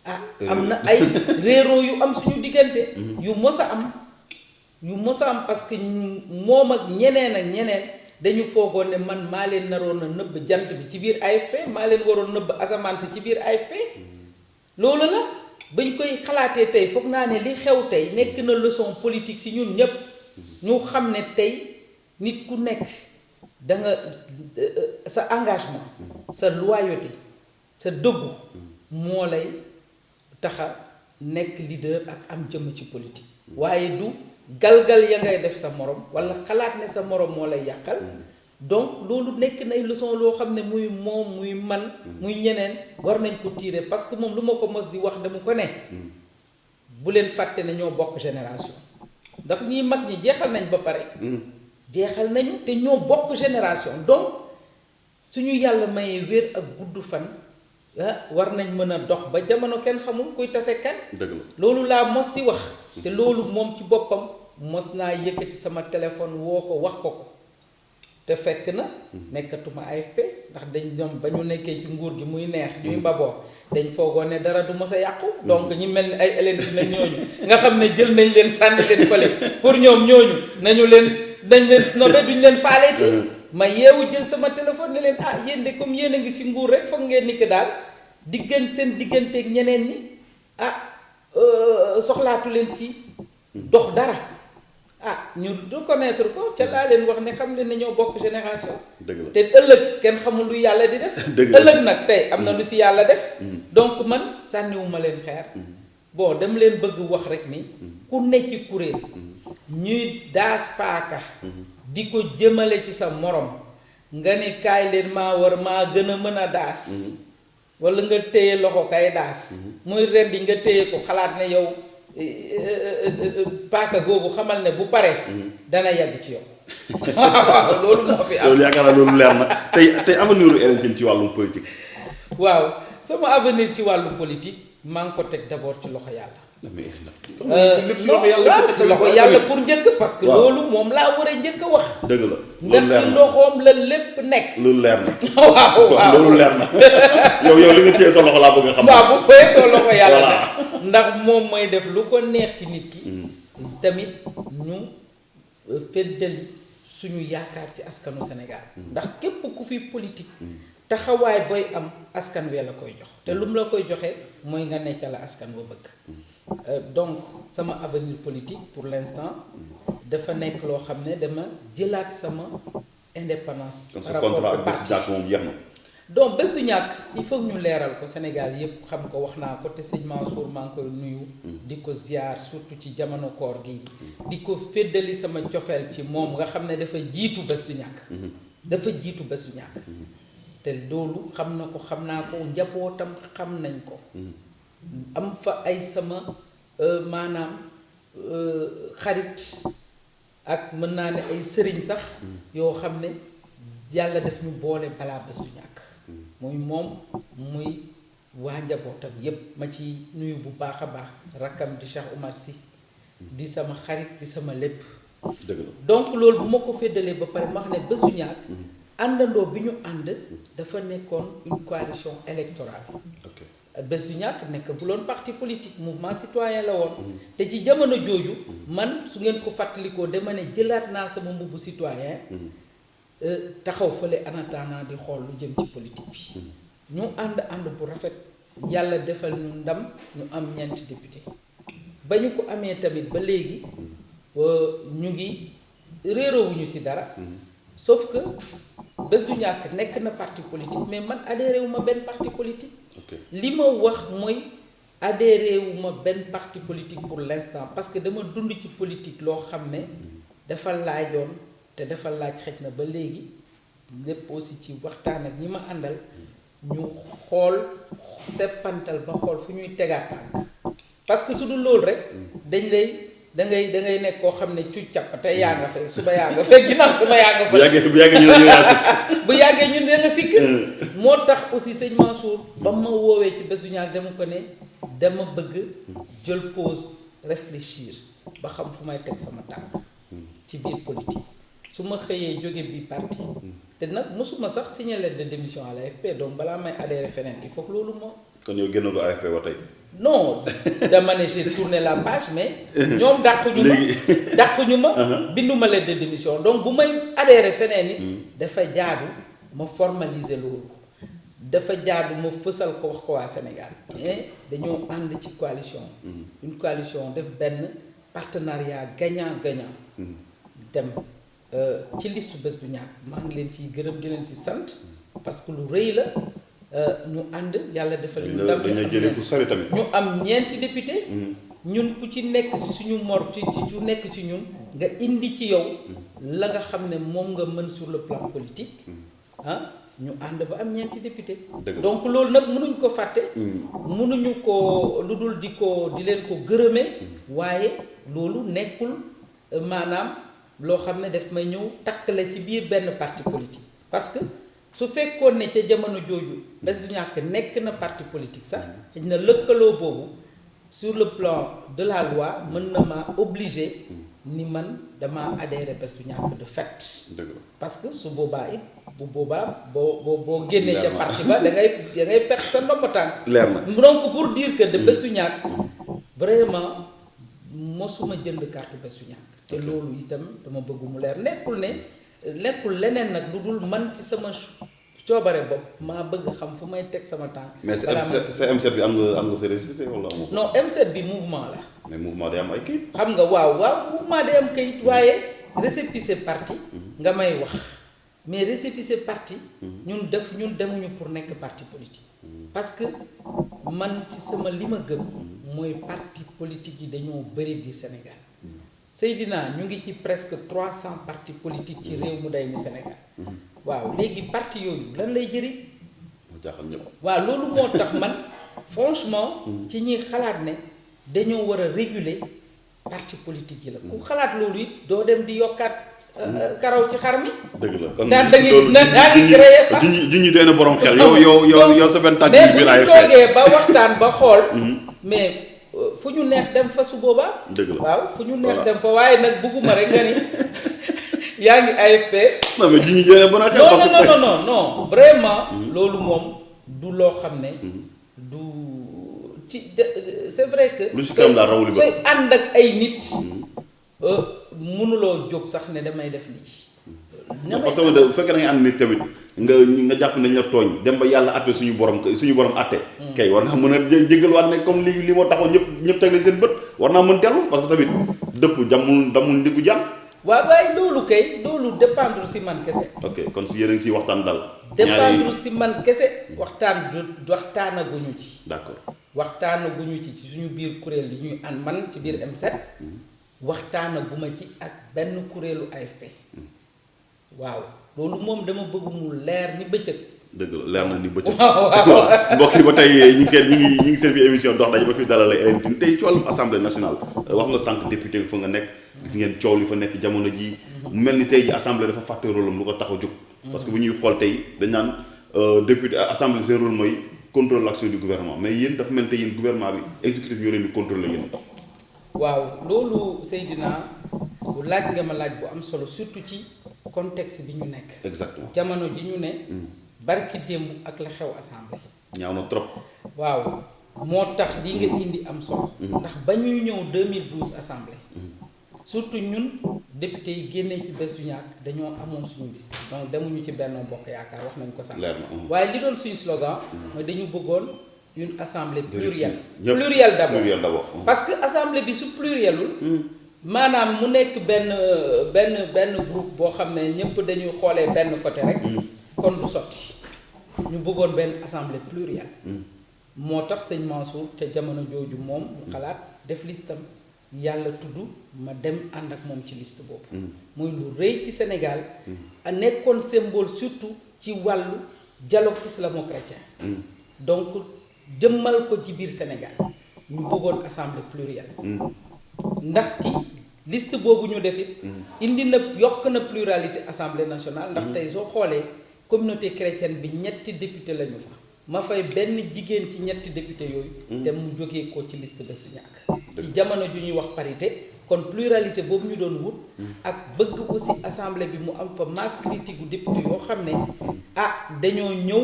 [SPEAKER 2] ah am na ay réeroo yu am suñu diggante yu mës a am parce que moom ak ñeneen dañu foogoon ne man maa leen naroon a nëbb jant bi ci biir AFP maa leen waroon nëbb asamaan si ci biir AFP loolu la bañ koy xalaatee tey foog naa ne li xew tey nekk na leçon politique si ñun ñépp ñu xam ne tey nit ku nekk da nga sa engagement sa loyauté sa dëggu moo lay taxa nekk leader ak am jëmm ci politique waaye du galgal ya ngay def sa morom walla xalaat ne sa morom moo lay yàqal donc loolu nekk nay leçon loo xam ne muy moom muy man muy ñeneen war nañ ko tirer parce que moom lu ma ko mos di wax dama ko ne bu leen fàtte ne ñoo bokk génération ndax ñi mag ñi jeexal nañ ba pare jeexal nañu te ñoo bokk génération donc suñu yàlla mayee wér ak gudd fan war nañ mën a dox ba jamono kenn xamul kuy tase kan
[SPEAKER 1] dëgg la loolu
[SPEAKER 2] laa mos di wax te loolu moom ci boppam mos naa yëkkati sama téléphone woo ko wax ko te fekk na nekkatuma AFP ndax dañ ñoom ba ñu nekkee ci nguur gi muy neex ñuy mbaboo dañ foogoon ne dara du mos a yàqu donc ñi mel ni ay Hélène na ñooñu nga xam ne jël nañ leen sànni leen fële pour ñoom ñooñu nañ leen snobé duñ leen faaleeti ma yeewu jël sama téléphone ne leen ah yéen de comme yéen a ngi si nguur rek foog ngeen ni que daal seen digganteeg ñeneen ñi soxlaatu leen ci dox dara ñu reconnaître ko ca laa leen wax ne xam leen ne ñoo bokk génération te ëllëg kenn xamul lu yàlla di def ëllëg nag tey am na lu si yàlla def donc man sànniwuma leen xeer bon dama leen bëgg wax rek ni ku ne ci kuréel ñuy daas paaka di ko jëmale ci sa morom nga ne kaay leen maa gën a mën a daas walla nga téye loxo kay daas muy rendi nga téye ko xalaat ne yow paaka googu xamal ne bu pare dana yàgg ci yow waaw loolu moo fi am.
[SPEAKER 1] loolu yaakaar naa loolu leer na tey avenir u Hélène Tine ci wàllum politique.
[SPEAKER 2] waaw sama avenir ci wàllu politique maa ngi ko teg d'abord ci loxo yàlla. ci loxo yàlla pour njëkk parce que loolu moom laa war a njëkk a wax.
[SPEAKER 1] dëgg la
[SPEAKER 2] ndax ci loxoom la lépp nekk.
[SPEAKER 1] loolu leer na.
[SPEAKER 2] waaw
[SPEAKER 1] loolu leer na yow li nga téye sa loxo laa bëgg a xam.
[SPEAKER 2] waaw bu koy sa loxo yàlla nag ndax moom mooy def lu ko neex ci nit ki. tamit ñu feddali suñu yaakaar ci askanu Sénégal. ndax képp ku fi politique. taxawaay booy am askan wee la koy jox te lu mu la koy joxe mooy nga necc la askan wa bëgg. Donc sama avenir politique pour l'instant dafa nekk loo xam ne dama jëlaat sama indépendance. par rapport au parti
[SPEAKER 1] moom jeex na.
[SPEAKER 2] donc bés du ñàkk il faut ñu leeral ko Sénégal yépp xam ko wax naa ko te sëñ Mansour maa ngi koy nuyu. di ko ziar surtout ci jamono koor gi. di ko féddali sama cofeel ci moom nga xam ne dafa jiitu bés du ñàkk. dafa jiitu bés du ñàkk. te loolu xam na ko xam naa ko njabootam xam nañ ko. am fa ay sama maanaam xarit ak mën naa ne ay sëriñ sax yoo xam ne yàlla def ñu boole balaa bés du ñàkk muy moom muy waa njabootam yépp ma ci nuyu bu baax a baax rakkam di Cheikh Oumar Sy di sama xarit di sama lépp.
[SPEAKER 1] dëgg la
[SPEAKER 2] donc loolu bu ma ko féddalee ba pare ma xam ne bés du ñàkk àndandoo bi ñu ànd dafa nekkoon une coalition électorale. bés du ñàkk nekk bu loon parti politique mouvement citoyen la woon te ci jamono jooju man su ngeen ko fàttalikoo dama ne jëlaat naa sama mbubbu citoyen taxaw fële en attendant di xool lu jëm ci politique bi ñu ànd bu rafet yàlla defal ñu ndam ñu am ñeenti député ba ñu ko amee tamit ba léegi ñu ngi réeroowuñu ci dara sauf que bés du ñàkk nekk na parti politique mais man adhéré wu ma benn parti politique. li ma wax mooy adhéré wu ma benn parti politique pour l'instant parce que dama dund ci politique loo xam ne dafa laajoon te dafa laaj xëj na ba léegi lépp aussi ci waxtaan ak ñi ma àndal ñu xool seppantal ba xool fu ñuy tegaat tànk parce que su dul loolu rek dañ lay. da ngay nekk koo xam ne cuuj càpp tey yaa nga fay suba yaa nga fay ginnaaw suba yaa nga fay
[SPEAKER 1] bu yàggee
[SPEAKER 2] ñun da nga sikk moo tax aussi sëñ Mansour ba ma woowee ci bés du ñaar dama ko ne dama bëgg jël pause réfléchir ba xam fu may teg sama tànk ci biir politique su ma xëyee jóge bi parti te nag mosuma sax signé lettre de démission à l'AFP donc balaa may adhéré feneen il faut que loolu moo.
[SPEAKER 1] kon yow génn ko AFP ba tey.
[SPEAKER 2] non dama ne j'ai tourné la page mais ñoom dàquñu ma binduma lettre de démission donc bu may adhéré feneen it dafa jaadu ma formaliser loolu dafa jaadu ma fësal ko wax ko waa Sénégal mais dañoo ànd ci coalition une coalition def benn partenariat gagnant-gagnant dem ci liste bés bu ñàkk maa ngi leen ciy gërëm di leen ci sant parce que lu rëy la ñu ànd yàlla defal ñu ndam
[SPEAKER 1] dañu jëlee fu sori tamit
[SPEAKER 2] ñu am ñeenti député ñun ku ci nekk ci suñu mor ci nekk ci ñun nga indi ci yow la nga xam ne moom nga mën sur le plan politique ñu ànd ba am ñeenti député donc loolu nag mënuñ ko fàtte mënuñu ko lu dul di leen ko gërëmee waaye loolu nekkul maanaam loo xam ne daf may ñëw takkale ci biir benn parti politique parce que su fekkoon ne ca jamono jooju Bës Du Ñakk nekk na parti politique sax xëy na lëkkaloo boobu sur le plan de la loi mën na ma obligé ni man dama adhéré Bës Du Ñakk de fait parce que su boobaa it bu boobaa boo génnee ca parti ba da ngay perte sa ndomba tànk
[SPEAKER 1] leer na
[SPEAKER 2] donc pour dire que de Bës Du Ñakk vraiment mosuma jënd carte Bës Du Ñakk te loolu itam dama bëgg mu leer nekkul leneen nag lu dul man ci sama coobare bopp maa bëgg xam fu may teg sama tànk.
[SPEAKER 1] mais sa M7 bi am nga sa récépissé wala amoo.
[SPEAKER 2] non M7 bi mouvement la.
[SPEAKER 1] mais mouvement day am ay kayit.
[SPEAKER 2] xam nga waaw mouvement day am kayit waaye récépissé parti nga may wax mais récépissé parti ñun demuñu pour nekk parti politique. parce que man ci sama li ma gëm mooy parti politique yi dañoo bëri biir Sénégal. Seydina ñu ngi ci presque 300 partis politiques ci réew mu day ni Sénégal waaw léegi parti yooyu lan lay jëriñ.
[SPEAKER 1] moo jaaxal ñëpp.
[SPEAKER 2] waaw loolu moo tax man franchement ci ñi xalaat ne dañoo war a réguler parti politique yi la ku xalaat loolu it doo dem di yokkaat karaw ci xar mi.
[SPEAKER 1] dëgg la kon
[SPEAKER 2] daan da ngi créé parti
[SPEAKER 1] junj doy na borom xel. yow sa benn tànk yi biir
[SPEAKER 2] mais bu ñu toogee ba waxtaan ba xool mais. fu ñu neex dem fa su boobaa.
[SPEAKER 1] dëgg la
[SPEAKER 2] waaw fu ñu neex dem fa waaye nag bëgguma rek nga ni yaa ngi AFP.
[SPEAKER 1] non mais ji ñu jëlee ba xel.
[SPEAKER 2] non vraiment. loolu moom du loo xam ne. du ci c'est vrai que.
[SPEAKER 1] lu si kanam daal rawuli ba
[SPEAKER 2] sooy ànd ak ay nit. mënuloo jóg sax ne damay def lii.
[SPEAKER 1] parce que bu fekkee da ngay ànd nit tamit nga jàpp nañ la tooñ dem ba yàlla àtte suñu borom àtte. kay war naa mën a jégaluwaat ne comme li moo taxoon ñëpp teg seen bët war naa mën dellu parce que tamit dëpp damul ndiggu jàmm.
[SPEAKER 2] waaye loolu kay loolu dépendre si man kese.
[SPEAKER 1] ok kon si yéen a ngi ciy waxtaan daal.
[SPEAKER 2] dépendre si man kese waxtaanaguñu ci.
[SPEAKER 1] d'accord
[SPEAKER 2] waxtaanaguñu ci suñu biir kuréel yi ñuy ànd man ci biir M7 waxtaanaguma ci ak benn kuréelu AFP. waaw loolu moom dama bëgg mu leer ni bëccëg.
[SPEAKER 1] dëgg la leer na ni bëccëg. waaw mbokk yi ba tey ñu ngi seen biir émission dox daje ba fi dalal Hélène Tine tey ci wàllum assemblée nationale wax nga sànq député fa nga nekk gis ngeen coow li fa nekk jamono ji mu mel ni tey ji assemblée dafa fàtte rôle am lu ko tax a jóg. parce que bu ñuy xool tey dañ naan député assemblée seen rôle mooy contrôle l'action du gouvernement mais yéen dafa mel ni tey yéen gouvernement bi exécutif ñoo leen di contrôler yéen.
[SPEAKER 2] waaw loolu Seydina bu laaj nga ma laaj bu am solo surtout ci contexte bi ñu nekk.
[SPEAKER 1] exactement
[SPEAKER 2] jamono ji ñu ne. barki démb ak la xew assemblée.
[SPEAKER 1] ñaaw na trop.
[SPEAKER 2] waaw moo tax li nga indi am solo. ndax ba ñuy ñëw 2012 assemblée. surtout ñun député yi génnee ci Bës Du Ñakk dañoo amoon suñu liste. donc demuñu ci Benno Bokk Yaakaar wax nañ ko sax. waaye li doon suñu slogan. mooy dañu bëggoon une assemblée plurielle. plurielle d'abord parce que assemblée bi su plurielul. maanaam mu nekk benn groupe boo xam ne ñëpp dañuy xoolee benn côté rek. kon du sotti ñu bëggoon benn assemblée plurielle. moo tax sëñ Mansour te jamono jooju moom mu xalaat def listam yàlla tudd ma dem ànd ak moom ci liste boobu. muy lu rëy ci Sénégal. a nekkoon symbole surtout ci wàllu dialogue islamo-chrétien. donc jëmmal ko ci biir Sénégal ñu bëggoon assemblée plurielle. ndax ci liste boobu ñu def it indi na yokk na pluralité assemblée nationale. ndax tey soo xoolee communauté chrétienne bi ñetti député lañu fa. ma fay benn jigéen ci ñetti député yooyu. te mu jógee ko ci liste Bës Du Ñakk. ci jamono ju ñuy wax parité kon pluralité boobu ñu doon wut ak bëgg aussi assemblée bi mu am fa masse critique gu député yoo xam ne dañoo ñëw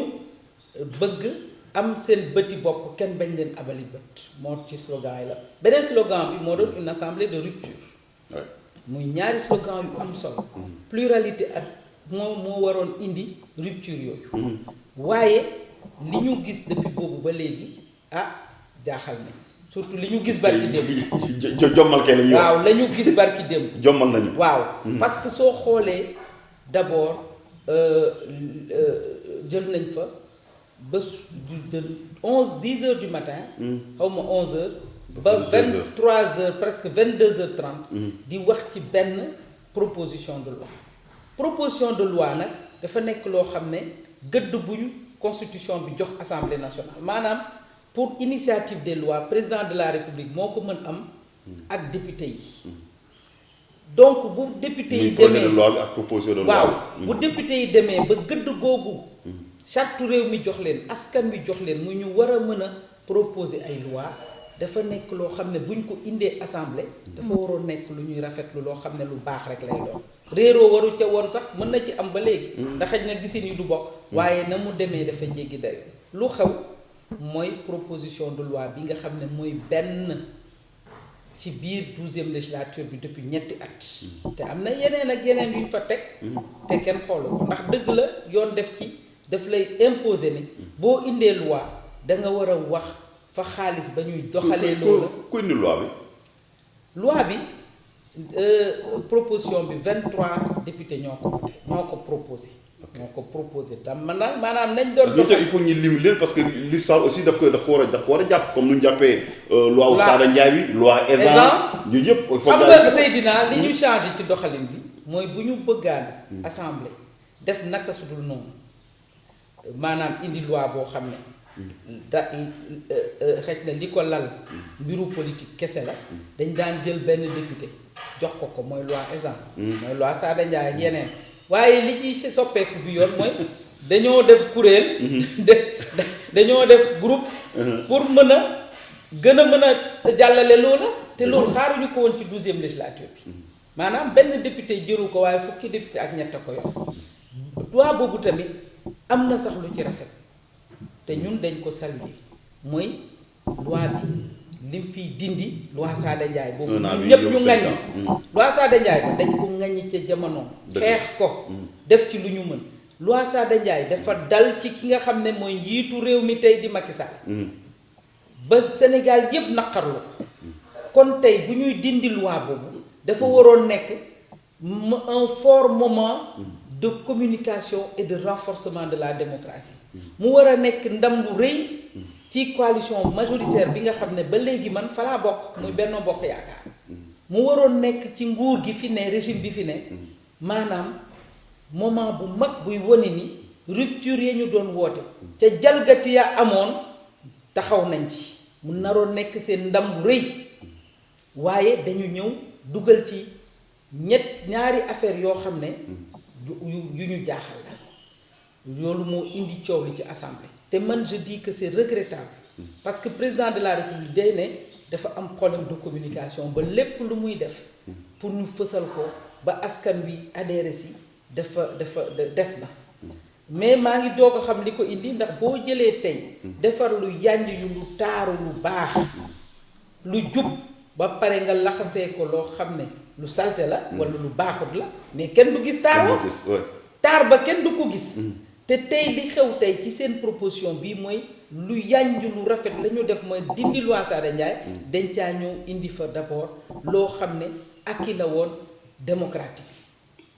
[SPEAKER 2] bëgg am seen bëti bopp kenn bañ leen abali bët moo ci slogan yi la beneen slogan bi moo doon une assemblée de rupture muy ñaari slogan yu am solo pluralité ak moo waroon indi rupture yooyu waaye li ñu gis depuis boobu ba léegi jaaxal nañ surtout li ñu gis barki démb
[SPEAKER 1] jommal kenn ñu
[SPEAKER 2] waaw la ñu gis barki démb
[SPEAKER 1] jommal nañu
[SPEAKER 2] waaw parce que soo xoolee d'abord jël nañ fa bés de 10 heures du matin xaw ma 11 heures ba 23 heures presque 22 heures 30 di wax ci benn proposition de loi nag dafa nekk loo xam ne gëdd buñu constitution bi jox assemblée nationale maanaam pour initiative des lois président de la république moo ko mën am ak député yi donc bu député yi demee
[SPEAKER 1] loi bi ak proposition de loi
[SPEAKER 2] waaw bu député yi demee ba gëdd googu charte réew mi jox leen askan wi jox leen mu ñu war a mën a proposer ay loi dafa nekk loo xam ne buñ ko indee assemblée dafa waroon nekk lu ñuy rafetlu loo xam ne lu baax rek lay doon réeroo waru ca woon sax mën na ci am ba léegi ndax xëy na gisin yi du bokk waaye na mu demee dafa jéggi dayo lu xew mooy proposition de loi bi nga xam ne mooy benn ci biir 12e législature bi depuis ñetti at te am na yeneen ak yeneen yuñ fa teg te kenn xoolu ko ndax dëgg la yoon daf lay imposer ni boo indee loi da nga war a wax fa xaalis ba ñuy doxalee loolu
[SPEAKER 1] ku indi
[SPEAKER 2] loi bi proposition bi 23 députés ñoo ko voté ñoo ko proposé tam maanaam nañ doon
[SPEAKER 1] doxal il faut ñu lim leen parce que l'histoire aussi daf ko war a jàpp comme nu ñu jàppee loi Sada Ndiaye bi loi Ezzan ñu yëpp
[SPEAKER 2] xam nga Seydina li ñu changé ci doxalin bi mooy bu ñu bëggaan assemblée def naka su dul noonu maanaam indi loi boo xam ne xëj na li ko lal mbiru politique kese la dañ daan jël benn député jox ko mooy loi Ezzan mooy loi Sada Ndiaye ak yeneen waaye li ci soppeeku bi yoon mooy dañoo def kuréel dañoo def groupe pour mën a gën a mën a jàllale loola te loolu xaaruñu ko woon ci 12e législature bi maanaam benn député jëru ko waaye fukki député ak ñett ko yor loi boobu tamit am na sax lu ci rafet te ñun dañ ko saluer mooy loi bi lim fiy dindi loi Sada Ndiaye boobu ñëpp ñu ŋaññi loi Sada Ndiaye ba dañ ko ŋaññi ca jamono xeex ko def ci lu ñu mën loi Sada Ndiaye dafa dal ci ki nga xam ne mooy njiitu réew mi tey di Macky Sall ba Sénégal yëpp naqarlu kon tey bu ñuy dindi loi boobu dafa waroon nekk un fort moment de communication et de renforcement de la démocratie mu war a nekk ndam lu rëy ci coalition majoritaire bi nga xam ne ba léegi man fa laa bokk muy Benno Bokk Yaakaar mu waroon nekk ci nguur gi fi ne régime bi fi ne maanaam moment bu mag buy wane ni rupture ya ñu doon woote ca jalgati ya amoon taxaw nañ ci mu naroon nekk seen ndam lu rëy waaye dañu ñëw dugal ci ñaari affaire yoo xam ne yu ñu jaaxal la loolu moo indi coow li ci assemblée te man je dis que c'est regrettable parce que président de la république day ne dafa am problème de communication ba lépp lu muy def pour ñu fësal ko ba askan wi adhéré si dafa des na mais maa ngi doog a xam li ko indi ndax boo jëlee tey defar lu yànj yu lu taaru lu baax lu jub ba pare nga laxasee ko loo xam ne lu salte la wala lu baaxut la mais kenn du gis taar wa taar ba kenn du ko gis te tey li xew tey ci seen proposition bii mooy lu yànj lu rafet la ñu def mooy dindi loi Sada Ndiaye dañ caa ñëw indi fa d'abord loo xam ne acquis la woon démocratique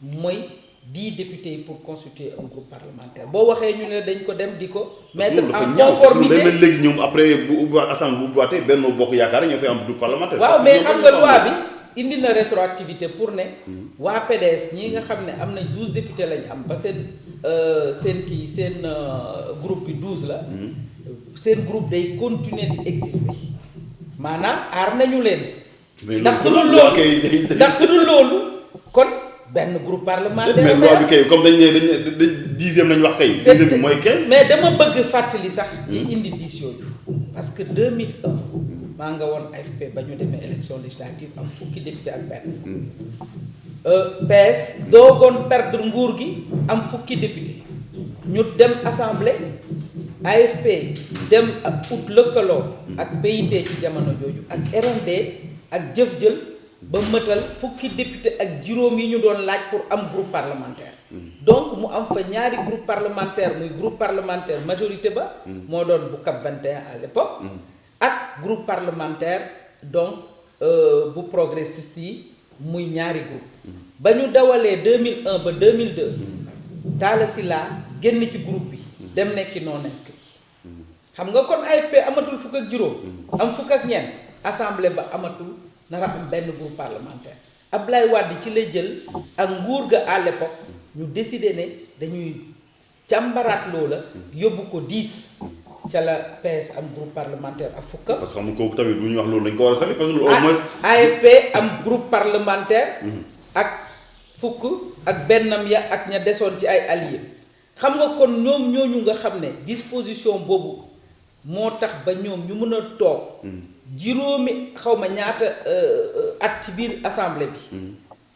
[SPEAKER 2] mooy 10 députés pour constituer un groupe parlementaire boo waxee ñu ne dañ ko dem di ko mettre en conformité
[SPEAKER 1] léegi ñoom après bu ubbi assemblée bu ubbiwaatee Benno Bokk Yaakaar ñoo fay am groupe parlementaire
[SPEAKER 2] waaw mais xam nga loi bi indi na rétroactivité pour ne waa PDS ñi nga xam ne am nañ 12 députés lañ am ba seen groupe bi 12 la seen groupe day continuer di exister maanaam aar nañu leen ndax su dul loolu kon benn groupe parlementaire
[SPEAKER 1] mais loi bi kay comme dañ 10e lañ wax kay 10e bi mooy 15
[SPEAKER 2] mais dama bëgg fàttali sax di indi 10 yooyu parce que 2001 maa nga woon AFP ba ñu demee élection législative am fukki député ak benn. PS doogoon perdre nguur gi am fukki député ñu dem assemblée AFP dem ak ut lëkkaloo ak PIT ci jamono jooju ak RND ak jëf jël ba mëtal fukki député ak juróom yi ñu doon laaj pour am groupe parlementaire. Donc mu am fa ñaari groupe parlementaire muy groupe parlementaire majorité ba moo doon bu CAP 21 à l'époque ak groupe parlementaire donc bu progressiste yi muy ñaari groupe ba ñu dawalee 2001 ba 2002 Talla Sylla génn ci groupe bi dem nekki non inscrit xam nga kon AFP amatul fukk ak juróom am fukk ak ñeent assemblée ba amatul nara am benn groupe parlementaire Abdoulaye Wade ci la jël ak nguur ga à l'époque ñu décidé ne dañuy càmbaraat loola yóbbu ko 10 ca la PS am groupe parlementaire ak fukka.
[SPEAKER 1] parce que xam nga kooku tamit bu ñu wax loolu dañ ko war a sali parce que au moins
[SPEAKER 2] AFP am groupe parlementaire ak fukk ak bennam ya ak ña desoon ci ay alliés xam nga kon ñoom ñooñu nga xam ne disposition boobu moo tax ba ñoom ñu mën a toog juróomi xawma ñaata at ci biir assemblée bi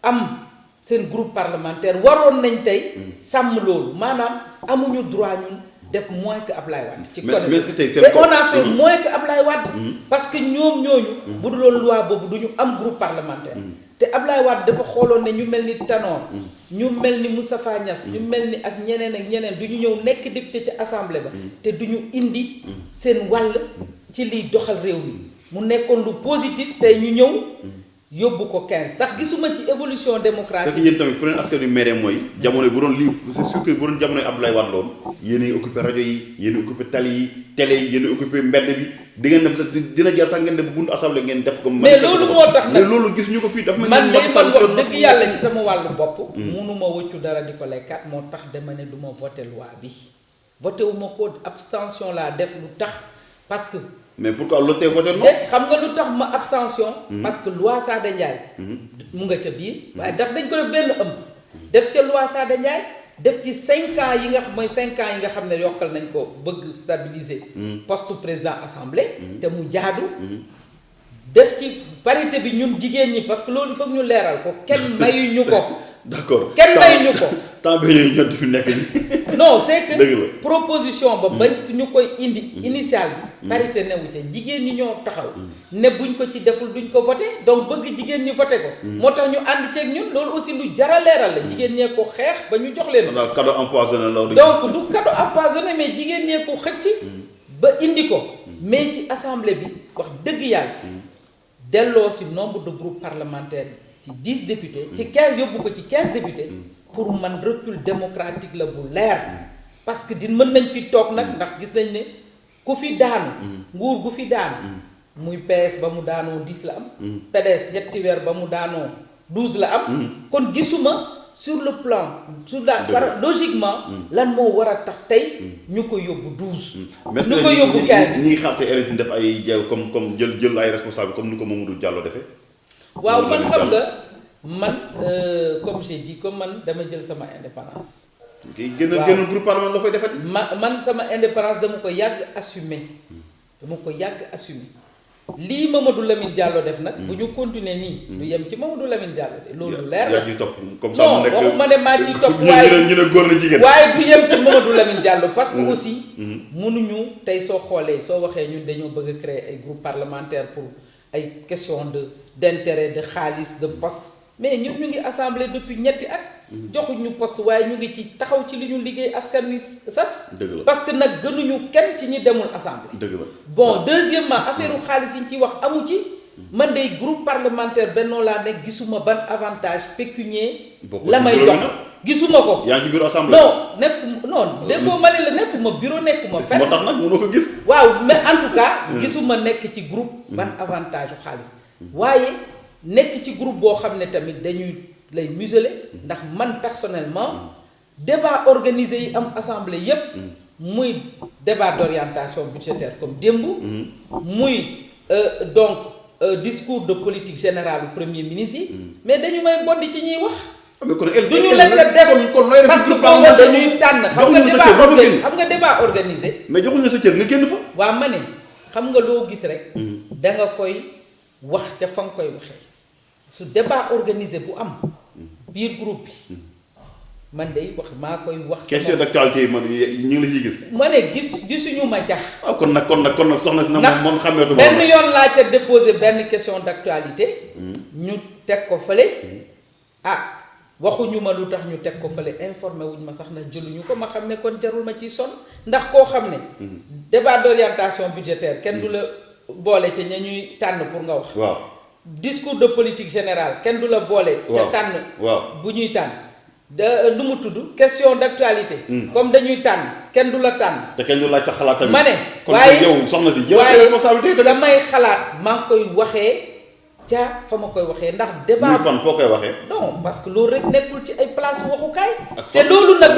[SPEAKER 2] am seen groupe parlementaire waroon nañ tey sàmm loolu maanaam amuñu droit ñun def moins que Ablaye Wade ci code et on a fait moins que Ablaye Wade parce que ñoom ñooñu bu dul loolu loi boobu du ñu am groupe parlementaire te Ablaye Wade dafa xooloon ne ñu mel ni Tanor ñu mel ni Moustapha Niass ñu mel ni ak ñeneen du ñu ñëw nekk député ci assemblée ba te du ñu indi seen wàll ci liy doxal réew mi mu nekkoon lu positif tey ñu ñëw yóbbu ko 15 ndax gisuma ci évolution démocratie.
[SPEAKER 1] c'est que yéen tamit fu leen askan wi mere mooy jamono bu doon lii surtout bu doon jamonoy Abdoulaye Wade loon yéenay occupé rajo yi yéenay occupé tali yi télé yi yéenay occupé mbedd bi di ngeen dem dina jar sax ngeen dem buntu assemblée ngeen def ko.
[SPEAKER 2] mais loolu moo tax nag
[SPEAKER 1] mais loolu gis ñu ko fii dafa
[SPEAKER 2] man de man wax dëgg yàlla ci sama wàllu bopp. munuma wëccu dara di ko lekkaat moo tax dama ne du ma voté loi bi voté wu ma ko abstention laa def lu tax parce que.
[SPEAKER 1] mais pourquoi loolu tey voté non.
[SPEAKER 2] xam nga lu tax ma abstention. parce que loi Sada Ndiaye. mu nga ca biir. waaye ndax dañ ko def benn ëmb. def ca loi Sada Ndiaye def ci 5 ans yi nga xam mooy 5 ans yi nga xam ne yokkal nañ ko bëgg stabiliser. poste président assemblée. te mu jaadu. def ci parité bi ñun jigéen ñi parce que loolu foog ñu leeral ko kenn mayuñu ko.
[SPEAKER 1] d'accord
[SPEAKER 2] kenn mayuñu ko.
[SPEAKER 1] temps bi ñuy ñëw fi nekk nii.
[SPEAKER 2] non c'est que proposition ba bañ ñu koy indi initial bi parité newu ca jigéen ñi ñoo taxaw ne buñ ko ci deful duñ ko voté donc bëgg jigéen ñi voté ko moo tax ñu ànd ceeg ñun loolu aussi lu jara leeral la jigéen ñee ko xeex ba ñu jox leen
[SPEAKER 1] daal cadeau empoisonné la
[SPEAKER 2] donc du cadeau empoisonné mais jigéen ñee ko xëcc ba indi ko mais ci assemblée bi wax dëgg yàlla delloo si nombre de groupes parlementaires ci 10 députés ci 15 yóbbu ko ci 15 députés pour man recul démocratique la bu leer parce que mën nañ fi toog nag ndax gis nañ ne ku fi daanu nguur gu fi daanu muy PS ba mu daanoo 10 la am PDS ñetti weer ba mu daanoo 12 la am kon gisuma sur le plan logiquement lan moo war a tax tey ñu ko yóbbu 12 ñu ko yóbbu 15
[SPEAKER 1] ñi ngi xam te élèves def ay jeew comme jël ay responsable comme ni ko Mamadou Diallo defee
[SPEAKER 2] waaw man xam nga man comme j'ai dit comme man dama jël sama indépendance.
[SPEAKER 1] génn groupe parlement la koy defati.
[SPEAKER 2] man sama indépendance dama ko yàgg assumer lii Mamadou Lamine Diallo def nag. bu ñu continuer nii. du yem ci Mamadou Lamine Diallo de loolu leer la.
[SPEAKER 1] yaa ciy topp comme ça mu nekk
[SPEAKER 2] non waxuma ne maa ciy topp
[SPEAKER 1] ñu ne góor na jigéen.
[SPEAKER 2] waaye du yem ci Mamadou Lamine Diallo parce que aussi. mënuñu tey soo xoolee soo waxee ñun dañoo bëgg a créer ay groupe parlementaire pour ay question d'intérêt de xaalis de poste. mais ñun ñu ngi assemblée depuis ñetti at. joxuñu poste waaye ñu ngi ci taxaw ci li ñu liggéey askan wi sas. parce que nag gënuñu kenn ci ñi demul assemblée.
[SPEAKER 1] dëgg la
[SPEAKER 2] bon deuxièmement affaire xaalis yi ñu ciy wax amu ci. man de groupe parlementaire Benno laa nekk gisuma ban avantage pécunier. la may jox gisuma ko.
[SPEAKER 1] yaa ngi ci bureau assemblée.
[SPEAKER 2] non déggoo ma ne la nekkuma bureau nekkuma fenn.
[SPEAKER 1] moo tax nag mënoo ko gis.
[SPEAKER 2] waaw mais en tout cas. gisuma nekk ci groupe. ban avantage xaalis. waaye. nekk ci groupe boo xam ne tamit dañuy lay museler ndax man personnellement débat organisé yi am assemblée yépp muy débat d'orientation budgétaire comme démb muy donc discours de politique générale du premier ministre yi mais dañu may boddi ci ñuy wax duñu la ko def parce que booba dañuy tànn xam nga débat organisé
[SPEAKER 1] mais joxuñu sa cër nga génn fa
[SPEAKER 2] waaw ma ne xam nga loo gis rek da nga koy wax ca fa nga koy waxee su débat organisé bu am biir groupe bi man day wax maa koy wax
[SPEAKER 1] question d'actualité yi man ñu ngi la ciy gis
[SPEAKER 2] ma ne gisuñu ma jax
[SPEAKER 1] kon nag soxna si na moom xameetu
[SPEAKER 2] benn yoon laa ca déposé benn question d'actualité ñu teg ko fële waxuñu ma lu tax ñu teg ko fële informé wuñ ma sax na jëluñu ko ma xam ne kon jarul ma ciy sonn ndax koo xam ne débat d'orientation budgétaire kenn du la boole ca ña ñuy tànn pour nga wax
[SPEAKER 1] waaw
[SPEAKER 2] discours de politique générale kenn du la boole ca tànn bu ñuy tànn du mu tudd question d'actualité comme dañuy tànn kenn du la tànn
[SPEAKER 1] te kenn du laaj sa xalaat tamit
[SPEAKER 2] ma ne
[SPEAKER 1] waaye yow soxna si jël sa responsabilité
[SPEAKER 2] samay xalaat maa ngi koy waxee ca fa ma koy waxee ndax débat
[SPEAKER 1] muy fan foo koy waxee
[SPEAKER 2] non parce que loolu rek nekkul ci ay place waxukaay te loolu nag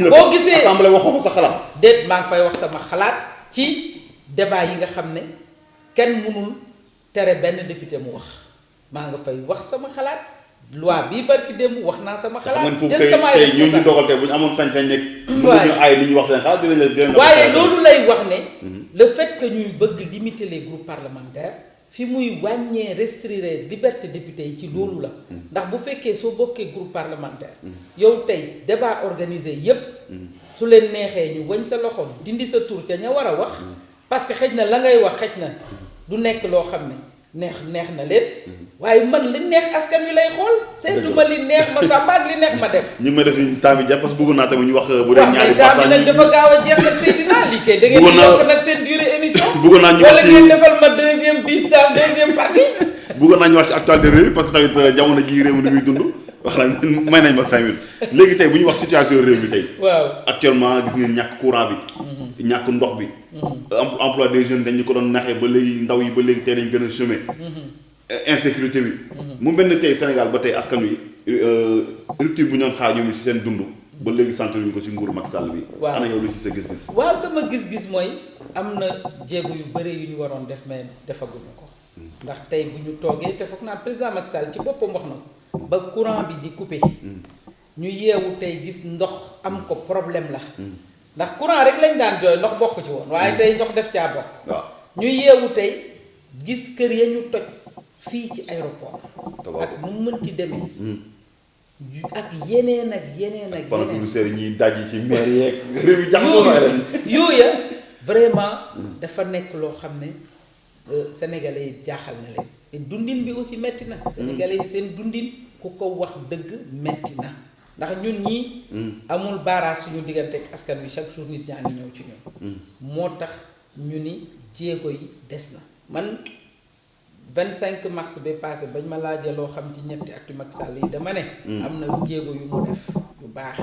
[SPEAKER 1] boo gisee assemblée waxoo fa sa xalaat
[SPEAKER 2] déet maa ngi fay wax sama xalaat ci débat yi nga xam ne kenn mënul tere benn député mu wax maa nga fay wax sama xalaat loi bii barki démb wax naa sama xalaat jël sama ay
[SPEAKER 1] ñu ñu dogal tey bu ñu amoon sañ-sañ nekk ñu ay li ñu wax seen xalaat dinañ
[SPEAKER 2] waaye loolu lay wax ne le fait que ñuy bëgg limiter les groupes parlementaires fi muy wàññee restreindre liberté député yi ci loolu la ndax bu fekkee soo bokkee groupe parlementaire yow tey débat organisé yépp su leen neexee ñu wañ sa loxo dindi sa tur ca ña war a wax parce que xëj na la ngay wax xëj na du nekk loo xam ne neex na leen waaye man li neex askan wi lay xool seetuma li neex ma sàmba ak li neex ma dem
[SPEAKER 1] ñu may def si temps bi jeex parce que bëggoon naa tamit ñu wax bu dee ñaari
[SPEAKER 2] temps bi nag dafa gaaw a jeex nag Seydina lii kay da ngeen di yokk nag seen durée émission
[SPEAKER 1] bëggoon naa ñu wax
[SPEAKER 2] wala ngeen defal ma deuxième bis daal deuxième partie
[SPEAKER 1] bëggoon naa ñu wax ci actualité réew mi parce que tamit jamono ji réew mi ni muy dund wax na may nañ ma 5 minutes léegi tey bu ñu wax situation réew mi tey
[SPEAKER 2] waaw
[SPEAKER 1] actuellement gis ngeen ñàkk courant bi ñàkk ndox bi emploi des jeunes dañu ko doon naxee ba léegi ndaw yi ba léegi tey dañ gën a chômer insécurité bi mu mel ni tey Sénégal ba tey askan wi rupture bu ñoon xaar ñoom ci seen dund ba léegi sant ñu ko ci nguuru Macky Sall bi ana yow lu ci sa gis-gis
[SPEAKER 2] waaw sama gis-gis mooy am na jéego yu bëri yu ñu waroon def mais defaguñu ko ndax tey bu ñu toogee te foog naa président Macky Sall ci boppam wax na ko ba courant bi di coupé ñu yeewu tey gis ndox am ko problème la ndax courant rek lañ daan jooy ndox bokk ci woon waaye tey ndox def caa bokk
[SPEAKER 1] waaw
[SPEAKER 2] ñu yeewu tey gis kër ya ñu toj fii ci aéroport ak nu mu mënti demee ak yeneen ak yeneen ak yeneen
[SPEAKER 1] seri ñiy dajji ci maire yeeg réew yi jaxasoo na
[SPEAKER 2] yooya vraiment dafa nekk loo xam ne sénégalais yi jaaxal na leen te dundin bi aussi metti na sénégalais yi seen dundin ku ko wax dëgg metti na ndax ñun ñii amul baaraas suñu diggante ak askan wi chaque jour nit ñaa ngi ñëw ci ñun moo tax ñu ni jéego yi des na man 25 mars bi passé bañ ma laajee loo xam ci ñetti actu Macky Sall yi dama ne am na jéego yu mu def yu baax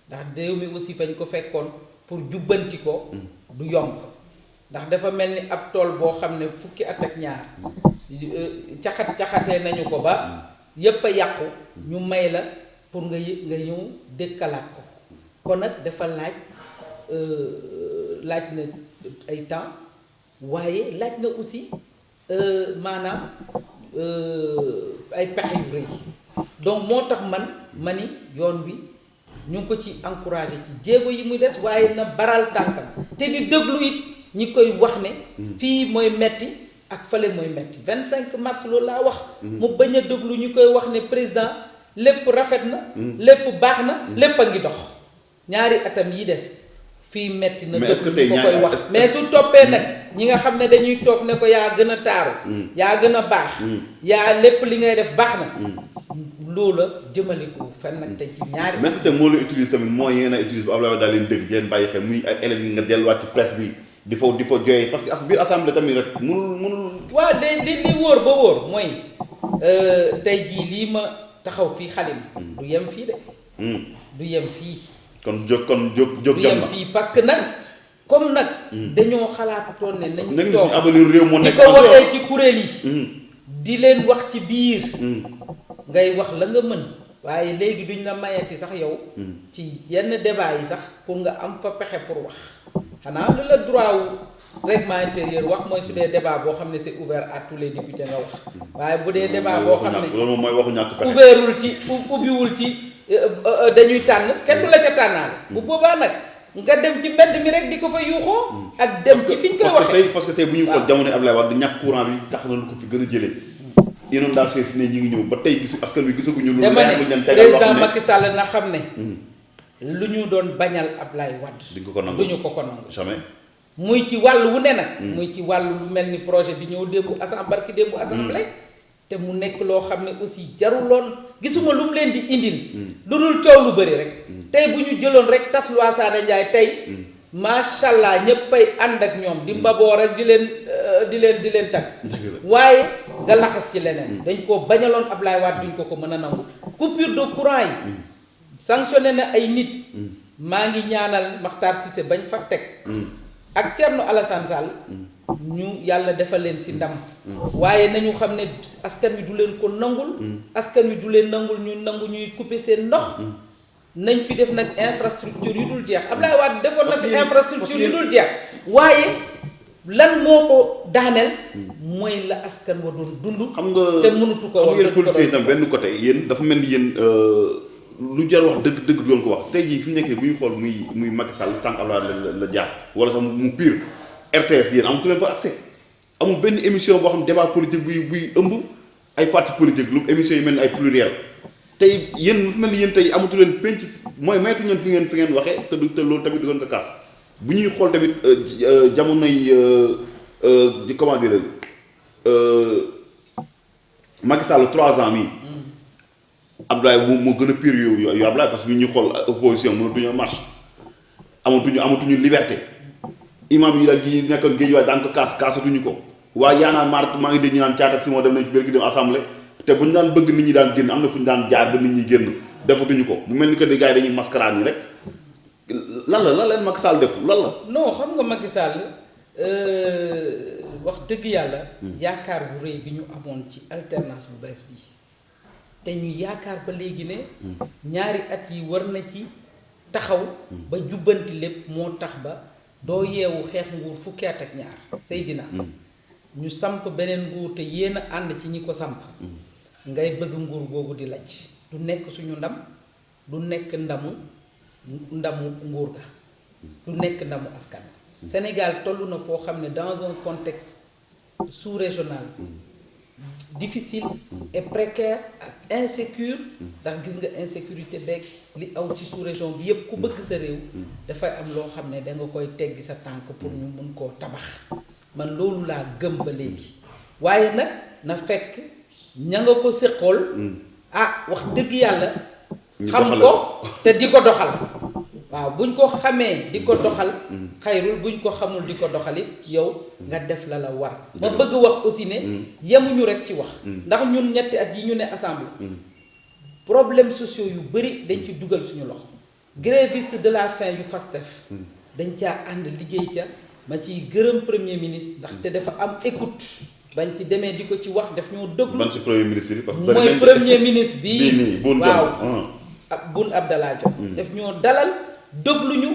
[SPEAKER 2] ndax réew mi aussi fañ ko fekkoon pour jubbanti ko du yomb ndax dafa mel ni ab tool boo xam ne fukki at ak ñaar caxatee nañu ko ba yépp a yàqu ñu may la pour nga ñëw dëkkalaat ko kon nag dafa laaj na ay temps waaye laaj na aussi maanaam ay pexe yu rëy donc moo tax ma ni yoon bi ñu ngi ko ci encouragé ci jéego yi muy des waaye na baral tànkam te di déglu it ñi koy wax ne fii mooy metti ak fële mooy metti 25 mars loolu laa wax mu bañ a déglu ñu koy wax ne président lépp rafet na lépp baax na lépp a ngi dox ñaari atam yi des fii metti na déglu ñu ko koy wax mais su toppee nag ñi nga xam ne dañuy toog ne ko yaa gën a taaru yaa gën a baax yaa lépp li ngay def baax na loola jëmaliku fenn nag tey ci ñaari
[SPEAKER 1] mais est-ce que moo la utilise tamit moo yéen a utilise bu Abdoulaye daal leen dégg leen bàyyi xel muy ay élèves yi nga delluwaat ci presse bi di fa jooy parce que biir assemblée tamit rek mënul
[SPEAKER 2] waaw li wóor ba wóor mooy tey jii lii ma taxaw fii xalim du yem fii de du yem fii
[SPEAKER 1] kon jóg
[SPEAKER 2] du yem fii parce que nag comme nag dañoo xalaatutoon ne nañu toog di ko waxee ci kuréel yi di leen wax ci biir ngay wax la nga mën waaye léegi duñ la mayati sax yow ci yenn débat yi sax pour nga am fa pexe pour wax xanaa lu la droit wu règlement intérieur wax mooy su dee débat boo xam ne c'est ouvert à tous les députés nga wax waaye bu dee débat boo xam ne
[SPEAKER 1] loolu mooy waxu ñàkk pexe
[SPEAKER 2] ouvertul ci ubbiwul ci dañuy tànn kenn du la ca tànnaale bu boobaa nag nga dem ci mbedd mi rek di ko fa yuuxoo. ak dem ci fi ñu koy waxee
[SPEAKER 1] parce que tey bu ñu xool jamono Abdoulaye Wade ñàkk courant bi tax na lu ko fi gën a jëlee. inondation fi ne ñi ngi ñëw ba tey gisu askan wi gisaguñu. lu leer lu leen tegal loo xam ne
[SPEAKER 2] président Macky Sall na xam ne. lu ñu doon bañal Abdoulaye Wade.
[SPEAKER 1] duñu ko nangu
[SPEAKER 2] duñu ko nangu.
[SPEAKER 1] jamais.
[SPEAKER 2] muy ci wàll wu ne nag. muy ci wàll lu mel ni projet bi ñëw démbu assemblée. te mu nekk loo xam ne aussi jaruloon gisuma lu mu leen di indil. lu dul coow lu bëri rek. tey bu ñu jëloon rek tas Loi Sada Ndiaye tey. macha allah ñëppay ànd ak ñoom di mbaboor ak di leen tagg. waaye nga laxas ci leneen. dañ koo bañaloon Abdoulaye Wade duñ ko mën a nangu. coupure de courant yi. sanctionné na ay nit. maa ngi ñaanal Makhtar Cissé bañ fa teg. ak Thierno Alassane Sall. ñu yàlla defal leen ci ndam. waaye nañu xam ne askan wi du leen ko nangul. askan wi du leen nangul ñu nangu ñuy couper seen ndox. nañ fi def nag infrastructure yu dul jeex Abdoulaye Wade defoon na fi infrastructure yu dul jeex. waaye lan moo ko daaneel. mooy la askan wa doon dund.
[SPEAKER 1] xam nga
[SPEAKER 2] te mënutu ko
[SPEAKER 1] wax. xam ngeen policiers itam benn côté yéen dafa mel ni yéen lu jar wax dëgg doon ko wax tey jii fi mu nekk nii bu ñu xool muy Macky Sall tànk Abdoulaye la jaar wala sax mu pire. RTS yéen amatu leen fa accès amul benn émission boo xam débat politique buy ëmb ay parti politique lu émission yi mel ni ay pluriel tey yéen fu mel ni yéen tey amatu leen penc mooy maytu ñeen fi ngeen waxee te loolu tamit du ngeen ko kaas bu ñuy xool tamit jamonoy di comment dire Macky Sall 3 ans mii Abdoulaye moo gën a pire yu Abdoulaye parce que ñuy xool opposition mënatuñoo marche amatuñu liberté. imam yi la ji nekkoon géej waaye daan ko kaasatuñu ko waaye yaanaa maar maa ngi dégg ñu naan caat ak si moo dem nañ fi bér gi dem assemblée te bu ñu daan bëgg nit ñi daan génn am na fu ñu daan jaar ba nit ñi génn defatuñu ko bu mel ni que di gars yi dañuy mascarade yi rek lan leen Macky Sall def lan la.
[SPEAKER 2] non xam nga Macky Sall wax dëgg yàlla. yaakaar bu rëy bi ñu amoon ci alternance bu bees bi te ñu yaakaar ba léegi ne. ñaari at yi war na ci taxaw. ba jubbanti lépp moo tax ba. doo yeewu xeex nguur fukki at ak ñaar Seydina ñu samp beneen nguur te yéen a ànd ci ñi ko samp ngay bëgg nguur googu di lajj du nekk suñu ndam du nekk ndamu nguur ga du nekk ndamu askan Sénégal toll na foo xam ne dans un contexte sous-régional difficile et précaire ak insécure ndax gis nga insécurité beeg li aw ci sous-région bi yépp ku bëgg sa réew dafay am loo xam ne danga koy teggi sa tànk pour ñu mun koo tabax man loolu laa gëm ba léegi waaye nag na fekk ña nga ko séqool wax dëgg yàlla xam ko te di ko doxal waaw buñ ko xamee di ko doxal xayrul buñ ko xamul di ko doxalit yow nga def la war ma bëgg wax aussi ne yemuñu rek ci wax ndax ñun ñetti at yi ñu ne assemblée problèmes sociaux yu bëri dañ ci dugal suñu loxo grévistes de la faim yu FASTEF dañ caa ànd liggéey ca ma ciy gërëm premier ministre ndax te dafa am écoute bañ ci demee di ko ci wax daf ñoo déglu
[SPEAKER 1] ban ci premier ministre bi parce que
[SPEAKER 2] mooy premier ministre bii waaw Boun Abdallah Dionne daf ñoo dalal dégluñu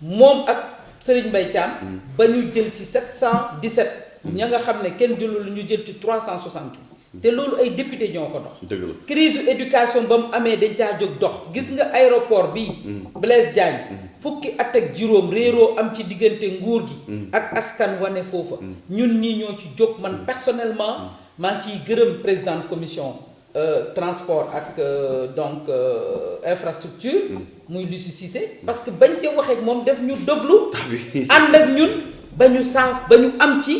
[SPEAKER 2] moom ak Serigne Mbaye Thiam ba ñu jël ci 717 ña nga xam ne kenn jëlul ñu jël ci 360 te loolu ay député ñoo ko dox crise éducation ba mu amee dañ caa jóg dox gis nga aéroport bii Blaise Diagne fukki at ak juróom réeroo am ci diggante nguur gi ak askan wane foofa ñun ñii ñoo ci jóg man personnellement maa ngi ciy gërëm président commission transport ak infrastructure muy Lucie Cissé parce que bañ ca waxee moom def ñu déglu ànd ak ñun ba ñu saaf ba ñu am ci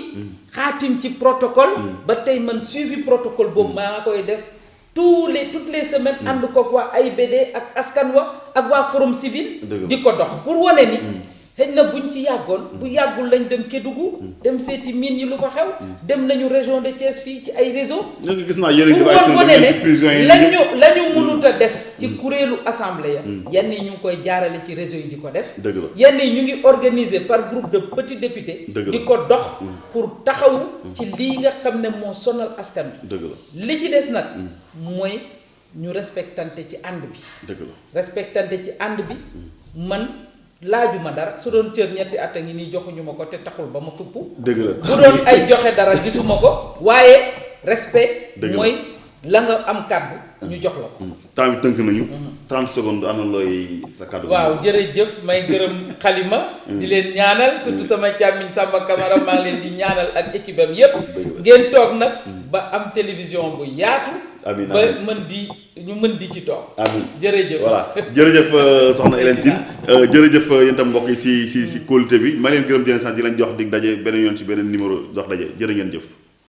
[SPEAKER 2] xaatim ci protocole ba tey man suivi protocole boobu maa koy def toutes les semaines ànd kook waa AIBD ak askan wa ak waa forum civil di ko dox pour wane ni xëy na buñ ci yàggoon bu yàggul lañ dem Kédougou dem seeti mine yi lu fa xew dem nañu région de Thiès fii ci ay réseau
[SPEAKER 1] gis naa yéen
[SPEAKER 2] pour wane ne la ñu mënut a def ci kuréelu assemblée ya yenn yi ñu ngi koy jaarale ci réseau yi di ko def yenn yi ñu ngi organiser par groupe de petits députés di ko dox pour taxawu ci lii nga xam ne moo sonal askan bi li ci des nag mooy ñu respectante ci ànd bi respectante ci ànd bi man laajuma dara su doon cër ñetti at a ngi nii joxuñu ma ko te taxul ba ma fuppu
[SPEAKER 1] dëgg la
[SPEAKER 2] bu doon ay joxe dara gisuma ko waaye respect mooy la nga am kàddu ñu jox la ko.
[SPEAKER 1] temps bi tënk nañu. 30 secondes ana looy sa kàddu.
[SPEAKER 2] waaw jërëjëf may gërëm Xalima. di leen ñaanal surtout sama càmmiñ Samba Camara maa ngi leen di ñaanal ak équipe am yépp ngeen toog nag ba am télévision bu yaatu.
[SPEAKER 1] amiin
[SPEAKER 2] ba ñu mën di ci toog.
[SPEAKER 1] amiin
[SPEAKER 2] jërëjëf.
[SPEAKER 1] voilà jërëjëf soxna Hélène Tine jërëjëf yéen itam mbokk yi si kóolute bi ma leen gërëm di leen sant di leen jox dig daje beneen yoon ci beneen numéro dox daje jërë ngeen jëf.